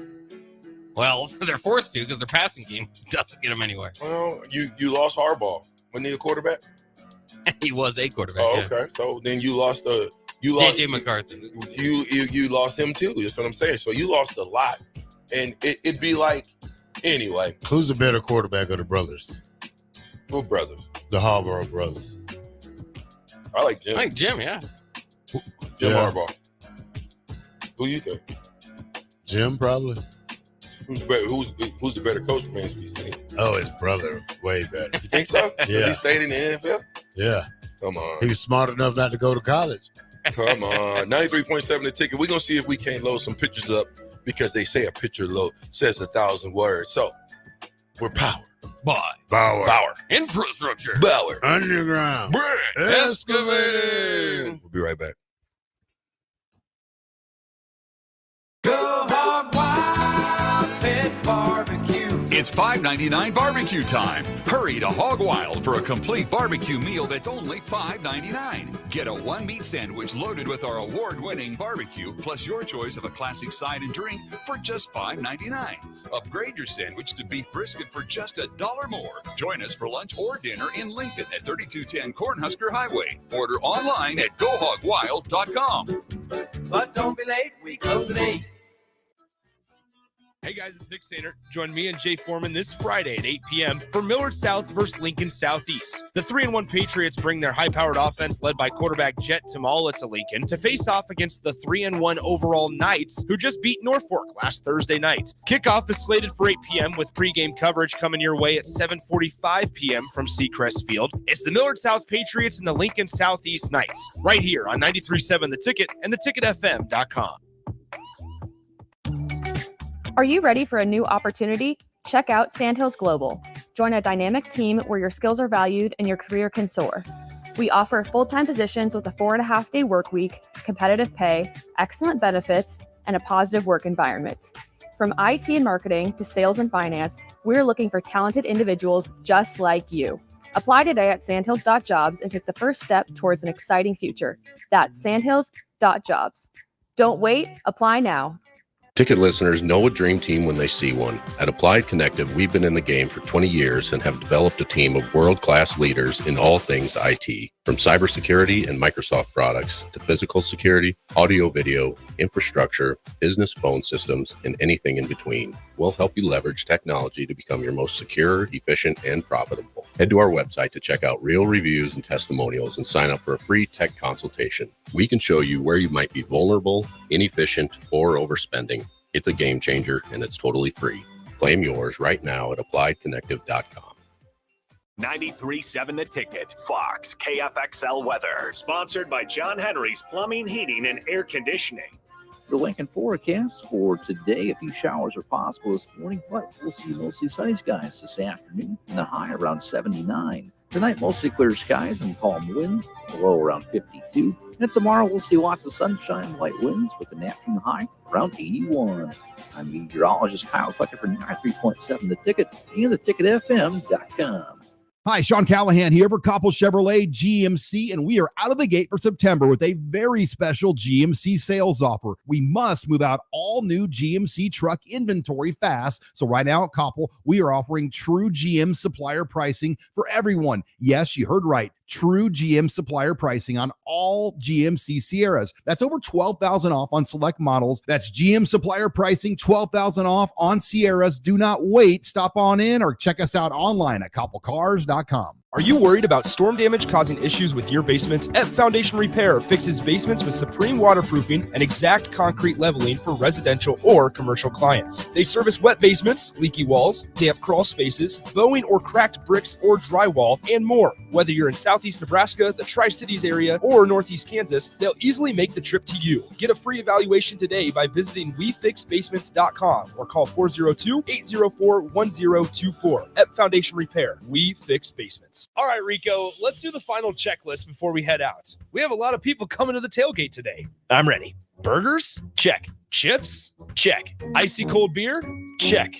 N: Well, they're forced to because their passing game doesn't get them anywhere.
G: Well, you lost Harbaugh. Wasn't he a quarterback?
N: He was a quarterback.
G: Oh,
N: yeah.
G: okay. So then you lost
N: JJ McCarthy.
G: You lost him too. That's what I'm saying. So you lost a lot, and it'd be like anyway.
M: Who's the better quarterback of the brothers?
G: What brothers?
M: The Harbaugh brothers.
G: I like Jim.
N: I like Jim, yeah.
G: Jim
M: Yeah.
G: Harbaugh. Who you think?
M: Jim, probably.
G: Who's the better coach remains to be seen?
M: Oh, his brother, way better.
G: You think so?
M: Yeah.
G: He stayed in the NFL?
M: Yeah.
G: Come on.
M: He was smart enough not to go to college.
G: Come on. 93.7 The Ticket. We're going to see if we can't load some pictures up because they say a picture load says 1,000 words. So we're powered.
M: Bauer.
N: Infrastructure.
G: Bauer.
M: Underground.
G: Brand.
M: Excavating.
G: We'll be right back.
A: Go Hog Wild Pit Barbecue.
V: It's $5.99 barbecue time. Hurry to Hog Wild for a complete barbecue meal that's only $5.99. Get a one-meat sandwich loaded with our award-winning barbecue, plus your choice of a classic side and drink for just $5.99. Upgrade your sandwich to beef brisket for just $1 more. Join us for lunch or dinner in Lincoln at 3210 Cornhusker Highway. Order online at GoHogWild.com.
A: But don't be late, we close at 8.
H: Hey guys, it's Nick Sainer. Join me and Jay Foreman this Friday at 8 p.m. for Millard South versus Lincoln Southeast. The 3-1 Patriots bring their high-powered offense led by quarterback Jet Tamala to Lincoln to face off against the 3-1 overall Knights who just beat Norfolk last Thursday night. Kickoff is slated for 8 p.m. with pregame coverage coming your way at 7:45 p.m. from Seacrest Field. It's the Millard South Patriots and the Lincoln Southeast Knights right here on 93.7 The Ticket and theticketfm.com.
T: Are you ready for a new opportunity? Check out Sandhills Global. Join a dynamic team where your skills are valued and your career can soar. We offer full-time positions with a 4.5-day work week, competitive pay, excellent benefits, and a positive work environment. From IT and marketing to sales and finance, we're looking for talented individuals just like you. Apply today at sandhills.jobs and take the first step towards an exciting future. That's sandhills.jobs. Don't wait, apply now.
W: Ticket listeners know a dream team when they see one. At Applied Connective, we've been in the game for 20 years and have developed a team of world-class leaders in all things IT, from cybersecurity and Microsoft products to physical security, audio-video, infrastructure, business phone systems, and anything in between. We'll help you leverage technology to become your most secure, efficient, and profitable. Head to our website to check out real reviews and testimonials and sign up for a free tech consultation. We can show you where you might be vulnerable, inefficient, or overspending. It's a game changer, and it's totally free. Claim yours right now at appliedconnective.com.
J: 93.7 The Ticket, Fox, KFXL weather. Sponsored by John Henry's Plumbing, Heating, and Air Conditioning.
X: The Lincoln forecast for today, a few showers are possible this morning, but we'll see mostly sunny skies this afternoon, and the high around 79. Tonight, mostly clear skies and calm winds, the low around 52. And tomorrow, we'll see lots of sunshine, light winds with an afternoon high around 81. I'm meteorologist Kyle Clucker for 93.7 The Ticket and theticketfm.com.
I: Hi, Sean Callahan here for Koppel Chevrolet GMC, and we are out of the gate for September with a very special GMC sales offer. We must move out all new GMC truck inventory fast. So right now at Koppel, we are offering true GM supplier pricing for everyone. Yes, you heard right. True GM supplier pricing on all GMC Sierras. That's over $12,000 off on select models. That's GM supplier pricing, $12,000 off on Sierras. Do not wait. Stop on in or check us out online at koppelcars.com.
H: Are you worried about storm damage causing issues with your basement? F Foundation Repair fixes basements with supreme waterproofing and exact concrete leveling for residential or commercial clients. They service wet basements, leaky walls, damp crawl spaces, bowing or cracked bricks or drywall, and more. Whether you're in Southeast Nebraska, the Tri-Cities area, or Northeast Kansas, they'll easily make the trip to you. Get a free evaluation today by visiting WeFixBasements.com or call 402-804-1024. F Foundation Repair. We fix basements. All right, Rico, let's do the final checklist before we head out. We have a lot of people coming to the tailgate today. I'm ready. Burgers? Check. Chips? Check. Icy cold beer? Check.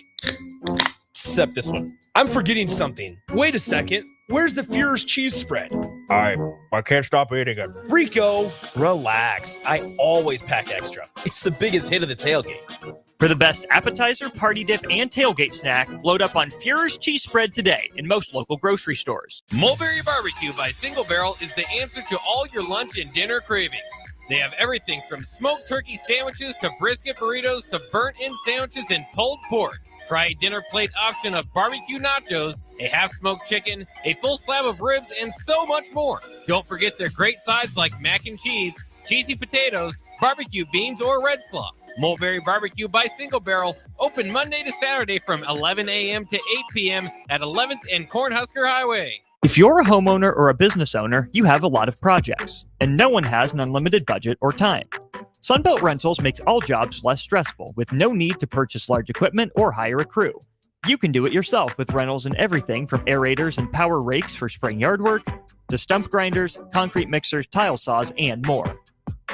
H: Except this one. I'm forgetting something. Wait a second. Where's the Führer's cheese spread? I can't stop eating it. Rico, relax. I always pack extra. It's the biggest hit of the tailgate.
O: For the best appetizer, party dip, and tailgate snack, load up on Fuhrer's cheese spread today in most local grocery stores.
N: Mulberry Barbecue by Single Barrel is the answer to all your lunch and dinner cravings. They have everything from smoked turkey sandwiches to brisket burritos to burnt-in sandwiches and pulled pork. Try a dinner plate option of barbecue nachos, a half-smoked chicken, a full slab of ribs, and so much more. Don't forget their great sides like mac and cheese, cheesy potatoes, barbecue beans, or red slaw. Mulberry Barbecue by Single Barrel, open Monday to Saturday from 11 a.m. to 8 p.m. at 11th and Cornhusker Highway.
O: If you're a homeowner or a business owner, you have a lot of projects, and no one has an unlimited budget or time. Sunbelt Rentals makes all jobs less stressful with no need to purchase large equipment or hire a crew. You can do it yourself with rentals and everything from aerators and power rakes for spring yard work to stump grinders, concrete mixers, tile saws, and more.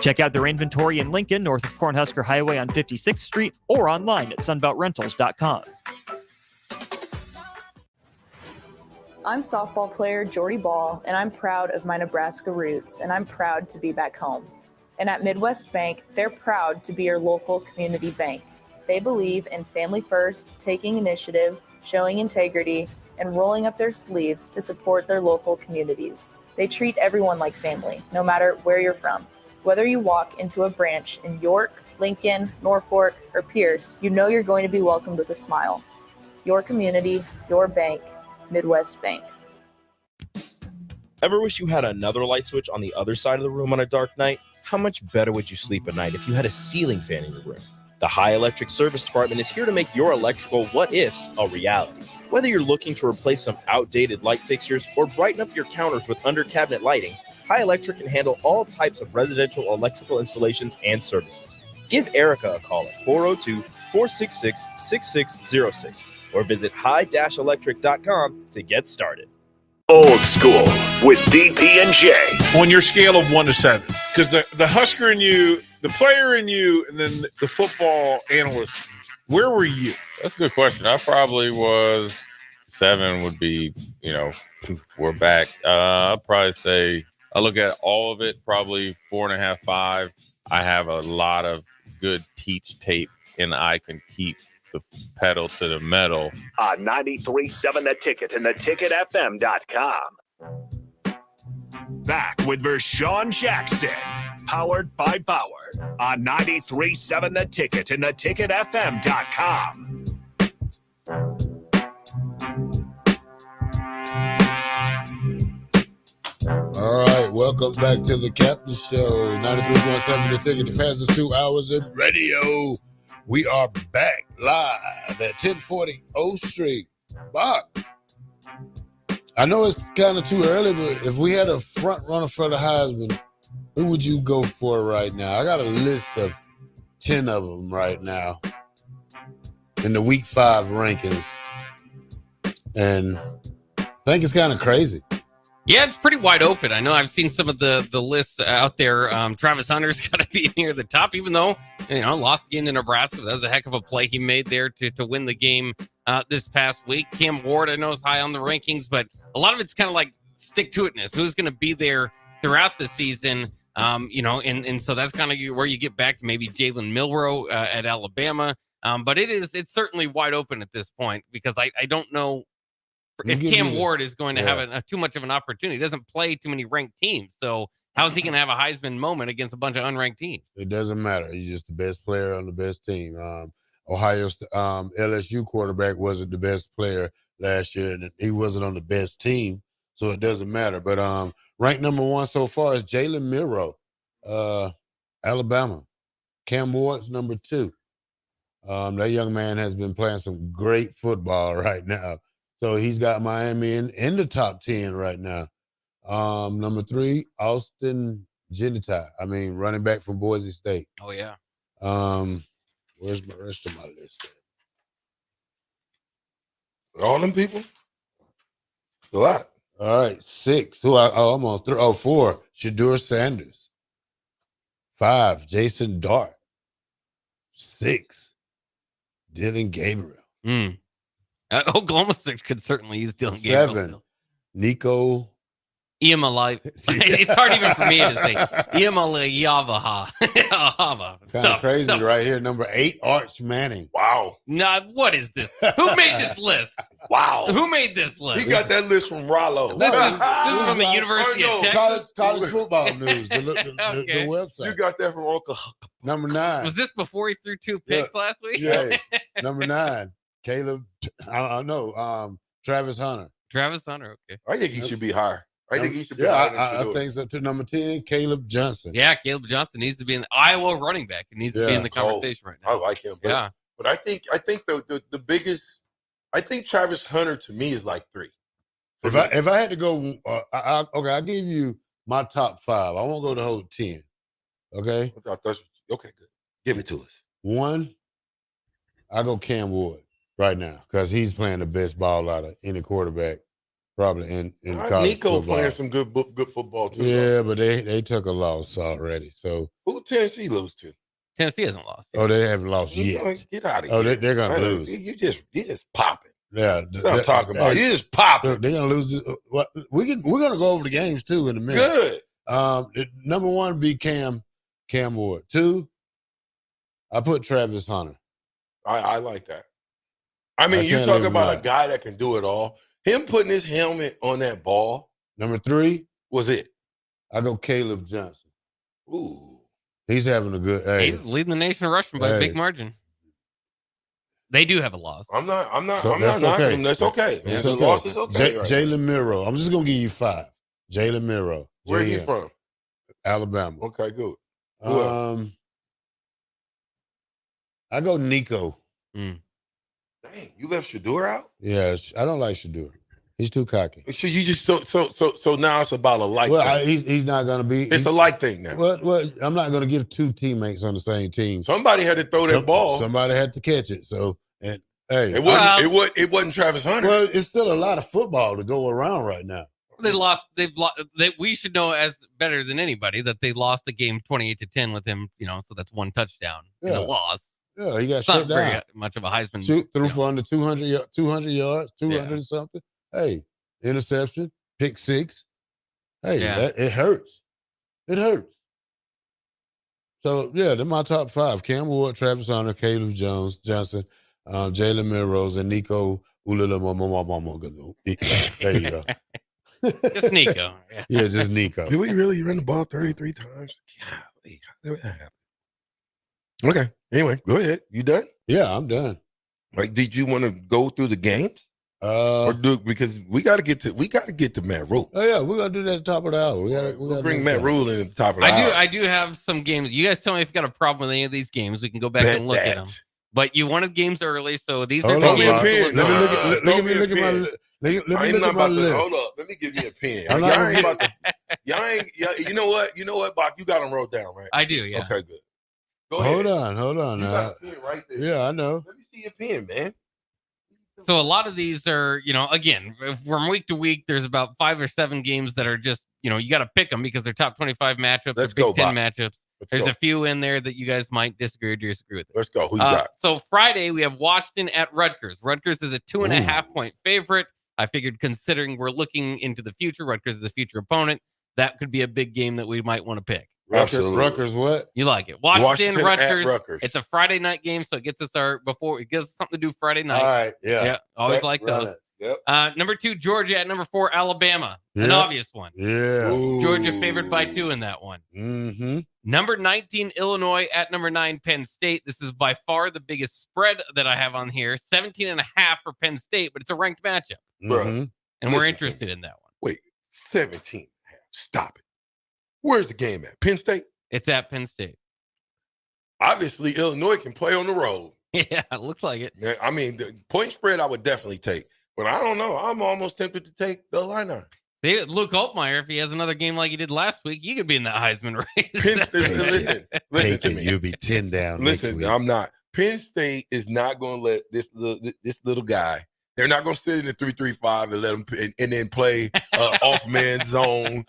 O: Check out their inventory in Lincoln, north of Cornhusker Highway on 56th Street, or online at sunbeltrentals.com.
E: I'm softball player Jordy Ball, and I'm proud of my Nebraska roots, and I'm proud to be back home. And at Midwest Bank, they're proud to be your local community bank. They believe in family first, taking initiative, showing integrity, and rolling up their sleeves to support their local communities. They treat everyone like family, no matter where you're from. Whether you walk into a branch in York, Lincoln, Norfolk, or Pierce, you know you're going to be welcomed with a smile. Your community, your bank, Midwest Bank.
P: Ever wish you had another light switch on the other side of the room on a dark night? How much better would you sleep at night if you had a ceiling fan in your room? The High Electric Service Department is here to make your electrical what-ifs a reality. Whether you're looking to replace some outdated light fixtures or brighten up your counters with under-cabinet lighting, High Electric can handle all types of residential electrical installations and services. Give Erica a call at 402-466-6606 or visit high-electric.com to get started.
J: Old School with DP and J.
F: On your scale of 1 to 7, because the Husker in you, the player in you, and then the football analyst, where were you?
K: That's a good question. I probably was 7 would be, we're back. I'd probably say I look at all of it, probably 4.5, 5. I have a lot of good teach tape, and I can keep the pedal to the metal.
J: On 93.7 The Ticket and theticketfm.com. Back with Vershawn Jackson, powered by Bauer, on 93.7 The Ticket and theticketfm.com.
M: All right, welcome back to the Captain Show. 93.7 The Ticket, the fastest 2 hours in radio. We are back live at 1040 O Street. Bach, I know it's kind of too early, but if we had a front runner for the Heisman, who would you go for right now? I got a list of 10 of them right now in the Week 5 rankings, and I think it's kind of crazy.
N: Yeah, it's pretty wide open. I know I've seen some of the lists out there. Travis Hunter's got to be near the top, even though, lost again to Nebraska. That was a heck of a play he made there to win the game this past week. Cam Ward, I know, is high on the rankings, but a lot of it's kind of like stick-to-itness. Who's going to be there throughout the season? And so that's kind of where you get back to maybe Jalen Milroe at Alabama. But it's certainly wide open at this point because I don't know if Cam Ward is going to have too much of an opportunity. He doesn't play too many ranked teams. So how is he going to have a Heisman moment against a bunch of unranked teams?
M: It doesn't matter. He's just the best player on the best team. Ohio's LSU quarterback wasn't the best player last year, and he wasn't on the best team, so it doesn't matter. But ranked number 1 so far is Jalen Milroe, Alabama. Cam Ward's number 2. That young man has been playing some great football right now. So he's got Miami in the top 10 right now. Number 3, Austin Genita. Running back from Boise State.
N: Oh, yeah.
M: Where's the rest of my list?
G: All them people? It's a lot.
M: All right, 6. I'm on 3. 4, Shadur Sanders. 5, Jason Dart. 6, Dylan Gabriel.
N: Oklahoma could certainly use Dylan Gabriel.
M: 7, Nico
N: It's hard even for me to say. Iamaleava.
B: Kind of crazy right here. Number 8, Arch Manning.
F: Wow.
N: Nah, what is this? Who made this list?
F: Wow.
N: Who made this list?
F: He got that list from Rollo.
N: This is from the University of Texas.
B: College football news. The
N: Okay.
B: website.
F: You got that from Oklahoma.
B: Number 9.
N: Was this before he threw 2 picks last week?
B: Yeah. Number 9, Caleb. I know. Travis Hunter.
N: Travis Hunter. Okay.
F: I think he should be higher. I think he should be
B: Yeah,
F: higher than
B: I
F: Shedeur.
B: think so. To number 10, Caleb Johnson.
N: Yeah, Caleb Johnson needs to be in the Iowa running back. He needs to be in the conversation right now.
F: I like him. But,
N: Yeah.
F: But I think the biggest. I think Travis Hunter to me is like 3.
B: If I had to go, I'll give you my top 5. I won't go the whole 10. Okay.
F: Okay, good. Give it to us.
B: 1, I go Cam Ward right now because he's playing the best ball out of any quarterback probably in college
F: Nico
B: football.
F: playing some good football too.
B: Yeah, but they took a loss already. So
F: Who Tennessee lose to?
N: Tennessee hasn't lost.
B: oh, they haven't lost yet.
F: Get out of
B: Oh,
F: here.
B: they're gonna lose.
F: You just popping.
B: Yeah,
F: That's what I'm talking about. You just popping.
B: Look, they're gonna lose this. We're gonna go over the games too in a minute.
F: Good.
B: Number 1 be Cam Ward. 2, I put Travis Hunter.
F: I like that. I mean, you
B: can't
F: talk
B: live
F: about
B: without
F: a guy that can do it all. Him putting his helmet on that ball
B: Number 3
F: was it.
B: I go Caleb Johnson.
F: Ooh.
B: He's having a good. Hey,
N: He's leading the nation in rushing by a big margin. They do have a loss.
F: I'm not
B: So that's
F: knocking
B: okay.
F: him. That's okay.
B: It's
F: The
B: okay.
F: loss is okay. right
B: Jalen Miro. I'm just gonna give you 5. Jalen Miro.
F: Where he
B: JM,
F: from?
B: Alabama.
F: Okay, good. Who else?
B: I go Nico.
F: Dang, you left Shedeur out?
B: Yeah, I don't like Shedeur. He's too cocky.
F: So you just so now it's about a like
B: Well,
F: thing.
B: he's not gonna be.
F: It's a like thing now.
B: Well, I'm not gonna give 2 teammates on the same team.
F: Somebody had to throw that ball.
B: Somebody had to catch it. So and hey,
F: it wasn't Travis Hunter.
B: Well, it's still a lot of football to go around right now.
N: They lost. We should know as better than anybody that they lost the game 28-10 with him. So that's 1 touchdown in
B: Yeah.
N: a loss.
B: Yeah, he got
N: It's not
B: shut down.
N: very much of a Heisman.
B: Threw for under 200 yards, 200 and something. Hey, interception, pick 6. Hey,
N: Yeah.
B: it hurts. It hurts. So yeah, they're my top 5: Cam Ward, Travis Hunter, Caleb Johnson, Jalen Milrose, and Nico Ulala. There you go.
N: Just Nico.
B: Yeah, just Nico.
F: Did we really run the ball 33 times? Golly, how did that happen? Okay. Anyway, go ahead. You done?
B: Yeah, I'm done.
F: Like, did you want to go through the games? Because we got to get to Matt Rule.
B: Oh yeah, we're gonna do that at the top of the hour. We gotta
F: Bring Matt Rule in at the top of the hour.
N: I do have some games. You guys tell me if you got a problem with any of these games. We can go back and look at them. But you wanted games early, so these are
B: Hold
N: the
B: on,
N: games.
B: Let me look at my list. Let me look at my list.
F: Hold up. Let me give you a pen. Y'all ain't you know what? You know what, Bach? You got them wrote down, right?
N: I do, yeah.
F: Okay, good. Go
B: Hold
F: ahead.
B: on
F: You
B: now.
F: got a pen right there.
B: Yeah, I know.
F: Let me see your pen, man.
N: So a lot of these are, again, from week to week, there's about 5 or 7 games that are just, you got to pick them because they're top 25 matchups or Big Ten matchups. There's a few in there that you guys might disagree or disagree with.
F: Let's go. Who you got?
N: So Friday, we have Washington at Rutgers. Rutgers is a 2.5-point favorite. I figured considering we're looking into the future, Rutgers is a future opponent. That could be a big game that we might want to pick.
B: Rutgers what?
N: You like it. Washington
F: at
N: Rutgers. It's a Friday night game, so it gets us it gives us something to do Friday night.
B: All right, yeah.
N: Always like those.
F: Yep.
N: Number 2, Georgia at number 4, Alabama. An obvious one.
B: Yeah.
N: Georgia favored by 2 in that one.
B: Mm-hmm.
N: Number 19, Illinois at number 9, Penn State. This is by far the biggest spread that I have on here. 17.5 for Penn State, but it's a ranked matchup.
F: Bro.
N: And we're interested in that one.
F: Wait, 17.5. Stop it. Where's the game at? Penn State?
N: It's at Penn State.
F: Obviously, Illinois can play on the road.
N: Yeah, it looks like it.
F: I mean, the point spread I would definitely take. But I don't know. I'm almost tempted to take the Illini.
N: See, Luke Altmaier, if he has another game like he did last week, you could be in that Heisman race.
F: Penn State, listen to me.
B: You'll be 10 down.
F: Listen, I'm not. Penn State is not going to let this little guy. They're not going to sit in the 3-3-5 and let him and then play off man zone.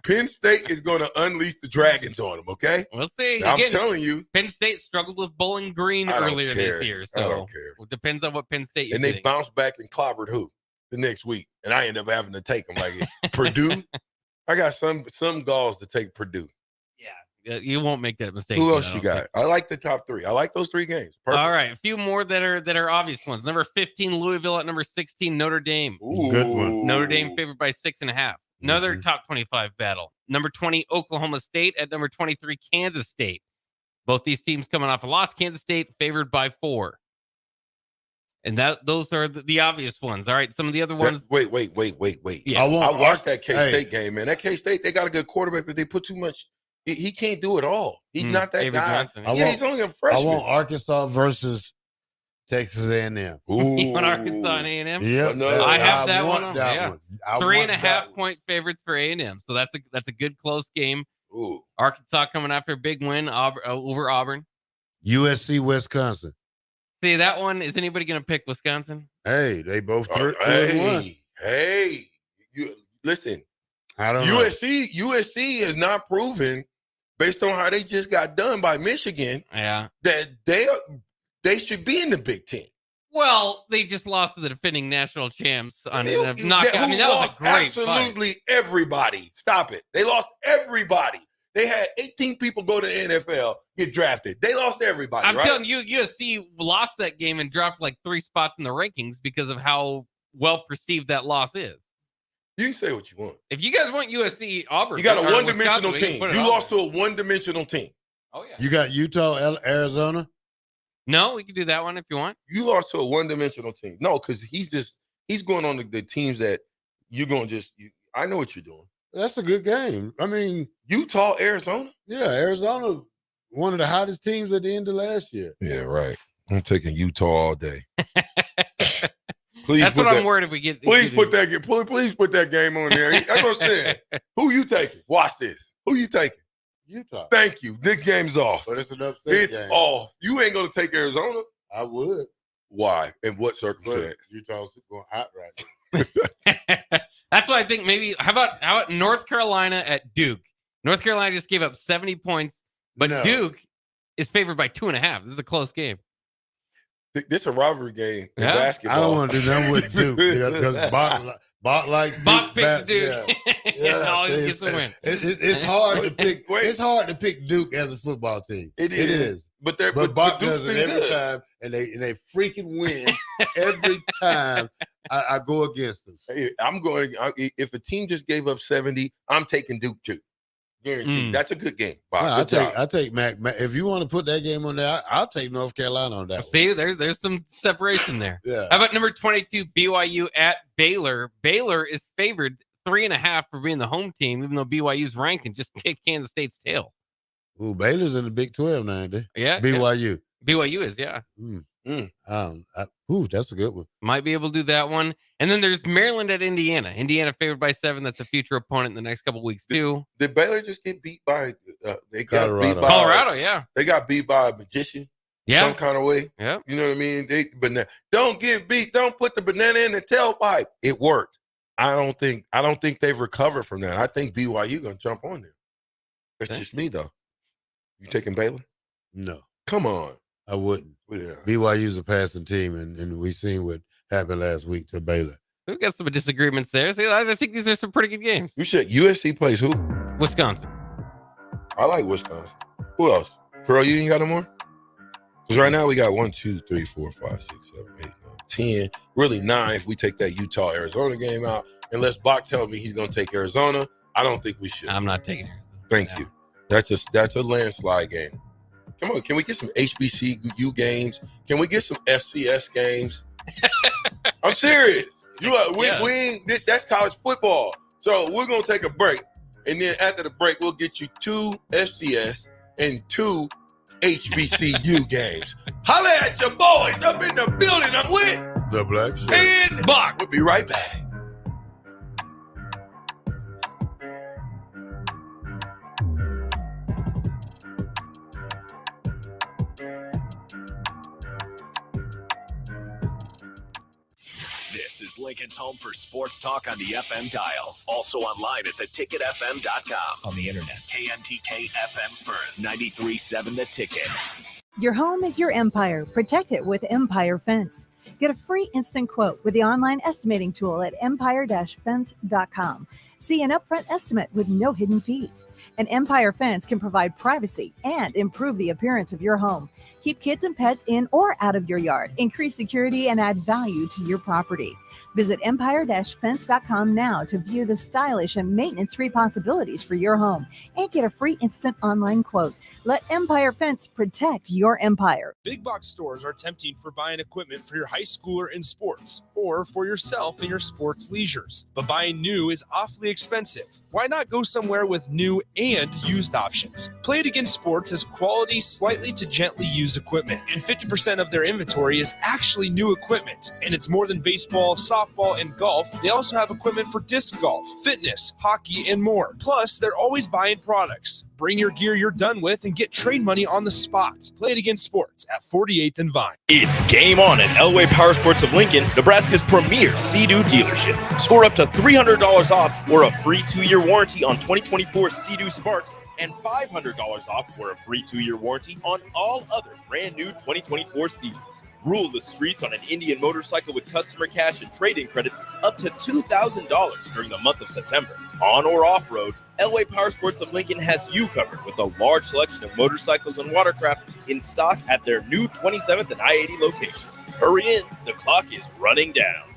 F: Penn State is going to unleash the dragons on him. Okay,
N: we'll see.
F: I'm telling you,
N: Penn State struggled with Bowling Green earlier this year, so
F: I don't care.
N: It depends on what Penn State.
F: And they bounced back and clobbered who the next week, and I ended up having to take them like Purdue. I got some galls to take Purdue.
N: You won't make that mistake.
F: Who
N: I
F: else you
N: don't
F: got?
N: think.
F: I like the top 3. I like those 3 games. Perfect.
N: All right, a few more that are obvious ones. Number 15, Louisville at number 16, Notre Dame.
B: Good one.
N: Notre Dame favored by 6.5. Another top 25 battle. Number 20, Oklahoma State at number 23, Kansas State. Both these teams coming off a loss. Kansas State favored by 4. And those are the obvious ones. All right, some of the other ones.
F: Wait.
N: Yeah.
F: I watched that K-State game, man. That K-State, they got a good quarterback, but they put too much. He can't do it all. He's not that
N: Avery
F: guy.
N: Johnson,
F: He's only a freshman.
B: I want Arkansas versus Texas A&M.
N: You want Arkansas and A&M?
B: Yep.
N: I have that one.
B: want
N: On.
B: that
N: Yeah.
B: one. I
N: 3.5 point favorites for A&M. So that's a good close game.
F: Ooh.
N: Arkansas coming after a big win over Auburn.
B: USC, Wisconsin.
N: See, that one, is anybody going to pick Wisconsin?
B: Hey, they both 3-1.
F: Hey, you listen.
B: I don't know.
F: USC has not proven, based on how they just got done by Michigan, that they should be in the Big Ten.
N: Well, they just lost to the defending national champs on a knockout. I mean, that was a great
F: absolutely
N: fight.
F: everybody. Stop it. They lost everybody. They had 18 people go to the NFL, get drafted. They lost everybody.
N: I'm
F: right?
N: telling you, USC lost that game and dropped like 3 spots in the rankings because of how well perceived that loss is.
F: You can say what you want.
N: If you guys want USC, Auburn,
F: You got a
N: or
F: one-dimensional
N: Wisconsin,
F: team.
N: we can put it
F: You
N: on
F: lost
N: there.
F: to a one-dimensional team.
N: Oh yeah.
B: You got Utah, Arizona.
N: No, we can do that one if you want.
F: You lost to a one-dimensional team. No, because he's going on the teams that you're going to I know what you're doing.
B: That's a good game. I mean,
F: Utah, Arizona.
B: Yeah, Arizona, one of the hottest teams at the end of last year.
F: Yeah, right. I'm taking Utah all day. Please
N: That's
F: put
N: what I'm
F: that-
N: worried if we get.
F: Please put that game on there. That's what I'm saying. Who you taking? Watch this. Who you taking?
B: Utah.
F: Thank you. This game's off.
B: But it's an upset
F: It's
B: game.
F: off. You ain't gonna take Arizona.
B: I would.
F: Why? In what
B: But
F: circumstance?
B: Utah's going hot right now.
N: That's why I think maybe how about North Carolina at Duke? North Carolina just gave up 70 points, but
F: No.
N: Duke is favored by 2.5. This is a close game.
F: This is a rivalry game in
N: Yeah.
F: basketball.
B: I don't want to do nothing with Duke because Bach likes
N: Bach
B: Duke.
N: picks Duke.
B: Yeah.
N: Always gets a win.
B: It's hard to pick. It's hard to pick Duke as a football team.
F: It is. But
B: Bach
F: Duke's
B: does it
F: been
B: every
F: good.
B: time, and they freaking win every time I go against them.
F: Hey, if a team just gave up 70, I'm taking Duke too. Guaranteed. That's a good game. Bach.
B: Well,
F: Good job.
B: I take Mac. If you want to put that game on there, I'll take North Carolina on that. one.
N: See, there's some separation there.
B: Yeah.
N: How about number 22, BYU at Baylor? Baylor is favored 3.5 for being the home team, even though BYU's ranked and just kicked Kansas State's tail.
B: Ooh, Baylor's in the Big 12 now, ain't they?
N: Yeah,
B: BYU.
N: BYU is, yeah.
B: That's a good one.
N: Might be able to do that one. And then there's Maryland at Indiana. Indiana favored by 7. That's a future opponent in the next couple weeks, too.
F: Did Baylor just get beat by? They got
B: Colorado.
F: beat by
N: Colorado, yeah.
F: They got beat by a magician.
N: Yeah.
F: Some kind of way.
N: Yeah.
F: You know what I mean? Don't get beat. Don't put the banana in the tailpipe. It worked. I don't think they've recovered from that. I think BYU gonna jump on them. That's just me though. You taking Baylor?
B: No,
F: Come on.
B: I wouldn't.
F: Yeah.
B: BYU's a passing team, and we seen what happened last week to Baylor.
N: We've got some disagreements there. See, I think these are some pretty good games.
F: You said USC plays who?
N: Wisconsin.
F: I like Wisconsin. Who else? Pearl, you ain't got no more? Because right now we got 1, 2, 3, 4, 5, 6, 7, 8, 9, 10. Really 9 if we take that Utah-Arizona game out. Unless Bach tells me he's going to take Arizona, I don't think we should.
N: I'm not taking Arizona.
F: Thank you. That's a landslide game. Come on, can we get some HBCU games? Can we get some FCS games? I'm serious. We ain't, that's college football. So we're gonna take a break, and then after the break, we'll get you 2 FCS and 2 HBCU games. Holla at your boys up in the building. I'm with
B: The Black Shirt.
F: and
N: Bach.
F: We'll be right back.
J: This is Lincoln's home for sports talk on the FM dial. Also online at theticketfm.com. On the internet. KNTK FM Firth, 93.7 The Ticket.
S: Your home is your empire. Protect it with Empire Fence. Get a free instant quote with the online estimating tool at empire-fence.com. See an upfront estimate with no hidden fees. An Empire Fence can provide privacy and improve the appearance of your home. Keep kids and pets in or out of your yard. Increase security and add value to your property. Visit empire-fence.com now to view the stylish and maintenance-free possibilities for your home and get a free instant online quote. Let Empire Fence protect your empire.
H: Big box stores are tempting for buying equipment for your high schooler in sports or for yourself in your sports leisures. But buying new is awfully expensive. Why not go somewhere with new and used options? Play It Again Sports has quality, slightly to gently used equipment, and 50% of their inventory is actually new equipment. And it's more than baseball, softball, and golf. They also have equipment for disc golf, fitness, hockey, and more. Plus, they're always buying products. Bring your gear you're done with and get trade money on the spot. Play It Again Sports at 48th and Vine.
P: It's game on at Elway Power Sports of Lincoln, Nebraska's premier Sea-Doo dealership. Score up to $300 off or a free 2-year warranty on 2024 Sea-Doo Sparks and $500 off or a free 2-year warranty on all other brand new 2024 Sea-Doos. Rule the streets on an Indian motorcycle with customer cash and trade-in credits up to $2,000 during the month of September. On or off-road, Elway Power Sports of Lincoln has you covered with a large selection of motorcycles and watercraft in stock at their new 27th and I-80 location. Hurry in, the clock is running down.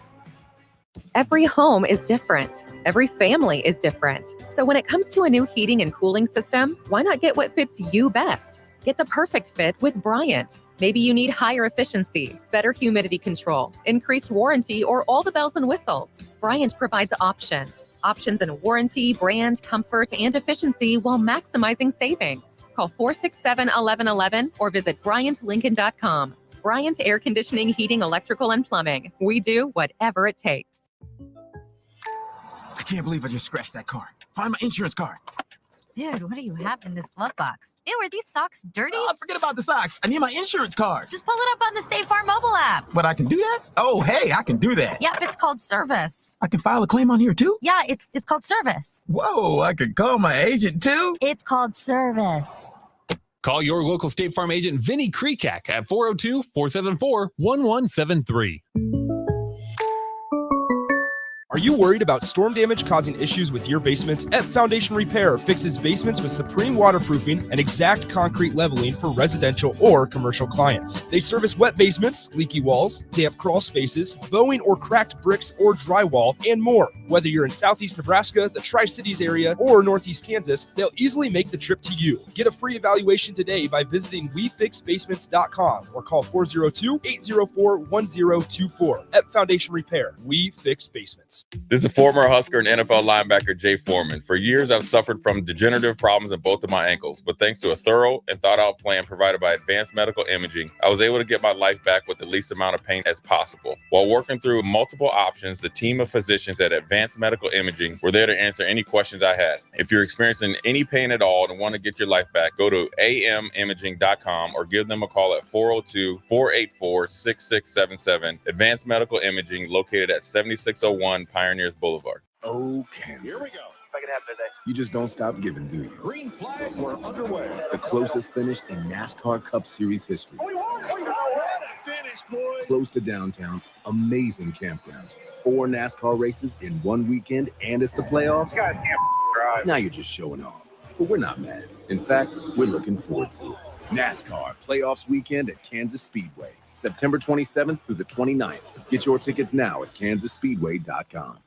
C: Every home is different. Every family is different. So when it comes to a new heating and cooling system, why not get what fits you best? Get the perfect fit with Bryant. Maybe you need higher efficiency, better humidity control, increased warranty, or all the bells and whistles. Bryant provides options in warranty, brand, comfort, and efficiency while maximizing savings. Call 467-1111 or visit BryantLincoln.com. Bryant Air Conditioning, Heating, Electrical, and Plumbing. We do whatever it takes.
L: I can't believe I just scratched that car. Find my insurance card.
Q: Dude, what do you have in this glove box? Ew, are these socks dirty?
L: Oh, forget about the socks. I need my insurance card.
Q: Just pull it up on the State Farm mobile app.
L: But I can do that? Oh, hey, I can do that.
Q: Yep, it's called service.
L: I can file a claim on here too?
Q: Yeah, it's called service.
L: Whoa, I can call my agent too?
Q: It's called service.
D: Call your local State Farm agent, Vinny Krekak, at 402-474-1173.
H: Are you worried about storm damage causing issues with your basement? F Foundation Repair fixes basements with supreme waterproofing and exact concrete leveling for residential or commercial clients. They service wet basements, leaky walls, damp crawl spaces, bowing or cracked bricks or drywall, and more. Whether you're in Southeast Nebraska, the Tri-Cities area, or Northeast Kansas, they'll easily make the trip to you. Get a free evaluation today by visiting WeFixBasements.com or call 402-804-1024. F Foundation Repair. We fix basements.
K: This is former Husker and NFL linebacker Jay Foreman. For years, I've suffered from degenerative problems in both of my ankles, but thanks to a thorough and thought-out plan provided by Advanced Medical Imaging, I was able to get my life back with the least amount of pain as possible. While working through multiple options, the team of physicians at Advanced Medical Imaging were there to answer any questions I had. If you're experiencing any pain at all and want to get your life back, go to amimaging.com or give them a call at 402-484-6677. Advanced Medical Imaging, located at 7601 Pioneers Boulevard.
R: Oh, Kansas.
Y: Here we go. If I can have today.
R: You just don't stop giving, do you?
Y: Green flag, we're underway.
R: The closest finish in NASCAR Cup Series history.
Y: We won. What a finish, boys.
R: Close to downtown, amazing campgrounds. 4 NASCAR races in one weekend, and it's the playoffs.
Y: You guys can't drive.
R: Now you're just showing off. But we're not mad. In fact, we're looking forward to it. NASCAR Playoffs Weekend at Kansas Speedway, September 27th through the 29th. Get your tickets now at kansasspeedway.com.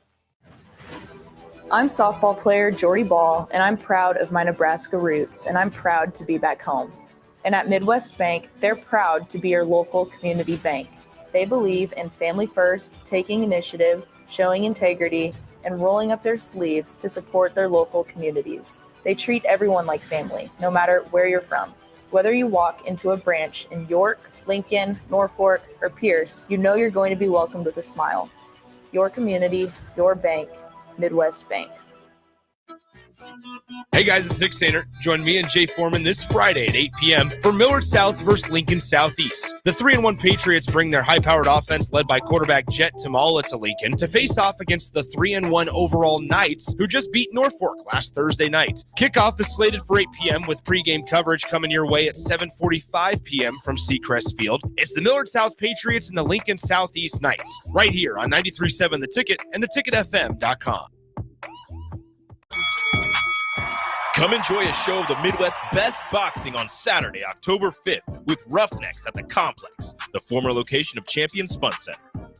E: I'm softball player Jordy Ball, and I'm proud of my Nebraska roots, and I'm proud to be back home. And at Midwest Bank, they're proud to be your local community bank. They believe in family first, taking initiative, showing integrity, and rolling up their sleeves to support their local communities. They treat everyone like family, no matter where you're from. Whether you walk into a branch in York, Lincoln, Norfolk, or Pierce, you know you're going to be welcomed with a smile. Your community, your bank, Midwest Bank.
H: Hey guys, it's Nick Sainer. Join me and Jay Foreman this Friday at 8 p.m. for Millard South versus Lincoln Southeast. The 3-1 Patriots bring their high-powered offense led by quarterback Jet Tamala to Lincoln to face off against the 3-1 overall Knights, who just beat Norfolk last Thursday night. Kickoff is slated for 8 p.m. with pregame coverage coming your way at 7:45 p.m. from Seacrest Field. It's the Millard South Patriots and the Lincoln Southeast Knights, right here on 93.7 The Ticket and theticketfm.com.
P: Come enjoy a show of the Midwest best boxing on Saturday, October 5th with Roughnecks at the Complex, the former location of Champions Fun Center.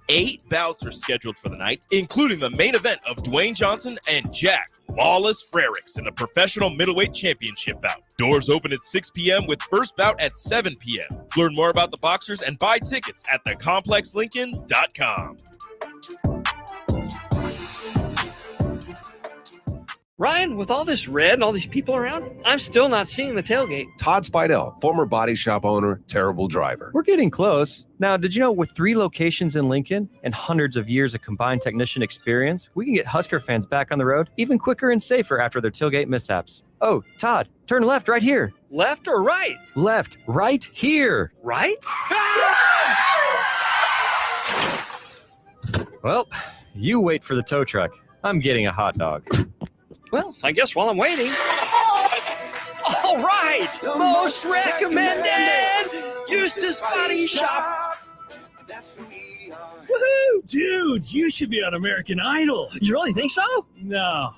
P: 8 bouts are scheduled for the night, including the main event of Dwayne Johnson and Jack Lawless Frericks in the professional middleweight championship bout. Doors open at 6 p.m. with first bout at 7 p.m. Learn more about the boxers and buy tickets at thecomplexlincoln.com.
A: Ryan, with all this red and all these people around, I'm still not seeing the tailgate.
T: Todd Spidell, former body shop owner, terrible driver.
U: We're getting close. Now, did you know with 3 locations in Lincoln and hundreds of years of combined technician experience, we can get Husker fans back on the road even quicker and safer after their tailgate mishaps? Oh, Todd, turn left right here.
A: Left or right?
U: Left, right here.
A: Right?
U: Well, you wait for the tow truck. I'm getting a hot dog.
A: Well, I guess while I'm waiting. All right, most recommended Eustace Body Shop.
V: Woohoo! Dude, you should be on American Idol.
A: You really think so?
V: No.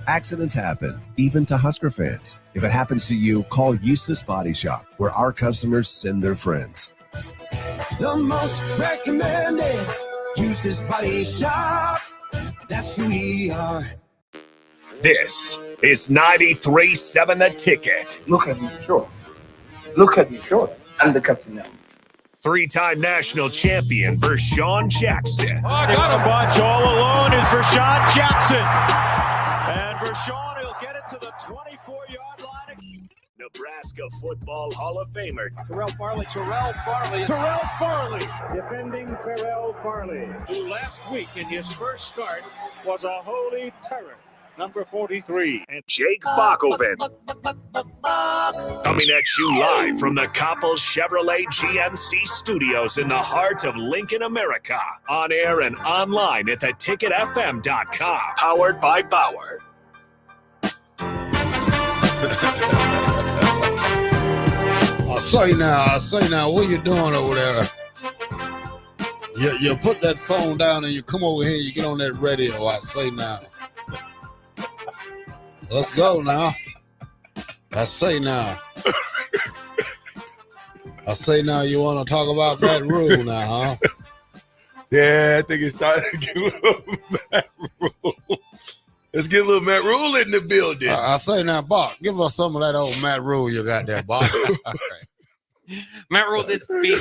R: Accidents happen, even to Husker fans. If it happens to you, call Eustace Body Shop, where our customers send their friends.
L: The most recommended Eustace Body Shop. That's who we are.
J: This is 93.7 The Ticket.
Y: Look at me, sure. Look at me, sure. I'm the captain now.
J: 3-time national champion Vershawn Jackson.
W: I got a bunch all alone is Vershawn Jackson. And Vershawn, he'll get it to the 24-yard line.
J: Nebraska Football Hall of Famer
W: Terrell Farley, defending Terrell Farley, who last week in his first start was a holy terror. Number 43.
J: And Jake Bakoven. Coming at you live from the Coppel Chevrolet GMC studios in the heart of Lincoln, America. On air and online at theticketfm.com. Powered by Bauer.
M: I say now, what you doing over there? You put that phone down and you come over here and you get on that radio. I say now. Let's go now. I say now, you want to talk about Matt Rule now, huh?
F: Yeah, I think it's time to get a little Matt Rule. Let's get a little Matt Rule in the building.
M: I say now, Bach, give us some of that old Matt Rule you got there, Bach.
N: All right. Matt Rule did speak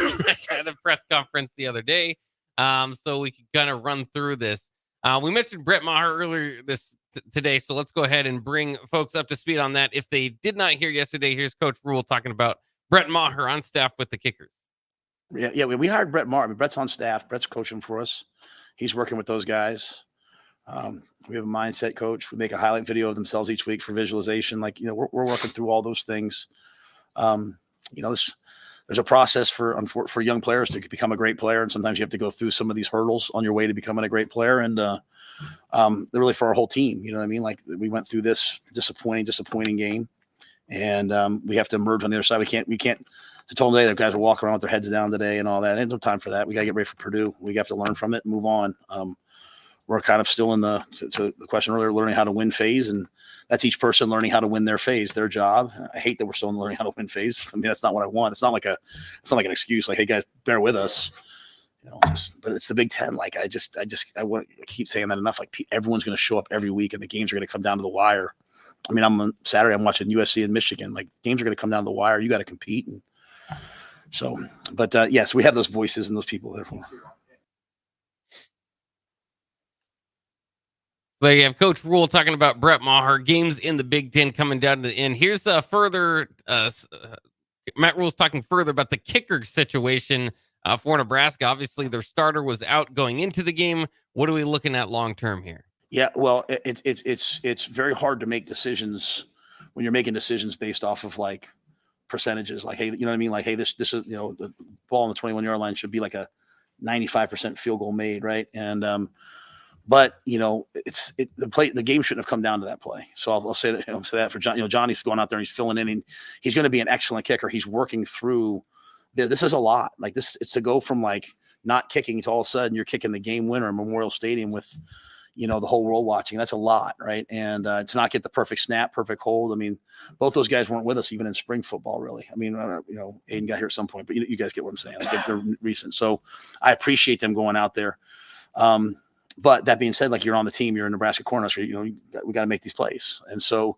N: at a press conference the other day, so we can kind of run through this. We mentioned Brett Maher earlier today, so let's go ahead and bring folks up to speed on that. If they did not hear yesterday, here's Coach Rule talking about Brett Maher on staff with the Kickers.
Z: Yeah, we hired Brett Maher. I mean, Brett's on staff. Brett's coaching for us. He's working with those guys. We have a mindset coach. We make a highlight video of themselves each week for visualization. We're working through all those things. There's a process for young players to become a great player, and sometimes you have to go through some of these hurdles on your way to becoming a great player. And really for our whole team, you know what I mean? Like we went through this disappointing game, and we have to emerge on the other side. We can't. I told them today that guys are walking around with their heads down today and all that. There's no time for that. We got to get ready for Purdue. We have to learn from it and move on. We're kind of still in to the question earlier, learning how to win phase, and that's each person learning how to win their phase, their job. I hate that we're still in the learning how to win phase. I mean, that's not what I want. It's not like an excuse. Like, hey guys, bear with us. But it's the Big Ten. Like, I keep saying that enough. Like, everyone's going to show up every week, and the games are going to come down to the wire. I mean, on Saturday, I'm watching USC and Michigan. Like, games are going to come down to the wire. You got to compete. And so, but yes, we have those voices and those people. Therefore,
N: They have Coach Rule talking about Brett Maher, games in the Big Ten coming down to the end. Here's further. Matt Rule's talking further about the kicker situation for Nebraska. Obviously, their starter was out going into the game. What are we looking at long term here?
Z: Yeah, well, it's very hard to make decisions when you're making decisions based off of like percentages. Like, hey, you know what I mean? Like, hey, this is the ball on the 21-yard line should be like a 95% field goal made, right? And but the game shouldn't have come down to that play. So I'll say that say that for John. Johnny's going out there and he's filling in, and he's going to be an excellent kicker. He's working through. This is a lot. Like this, it's to go from like not kicking to all of a sudden you're kicking the game winner in Memorial Stadium with the whole world watching. That's a lot, right? And to not get the perfect snap, perfect hold. I mean, both those guys weren't with us even in spring football, really. I mean, Aiden got here at some point, but you guys get what I'm saying. Like they're recent, so I appreciate them going out there. But that being said, like you're on the team, you're in Nebraska Cornhusker, we got to make these plays, and so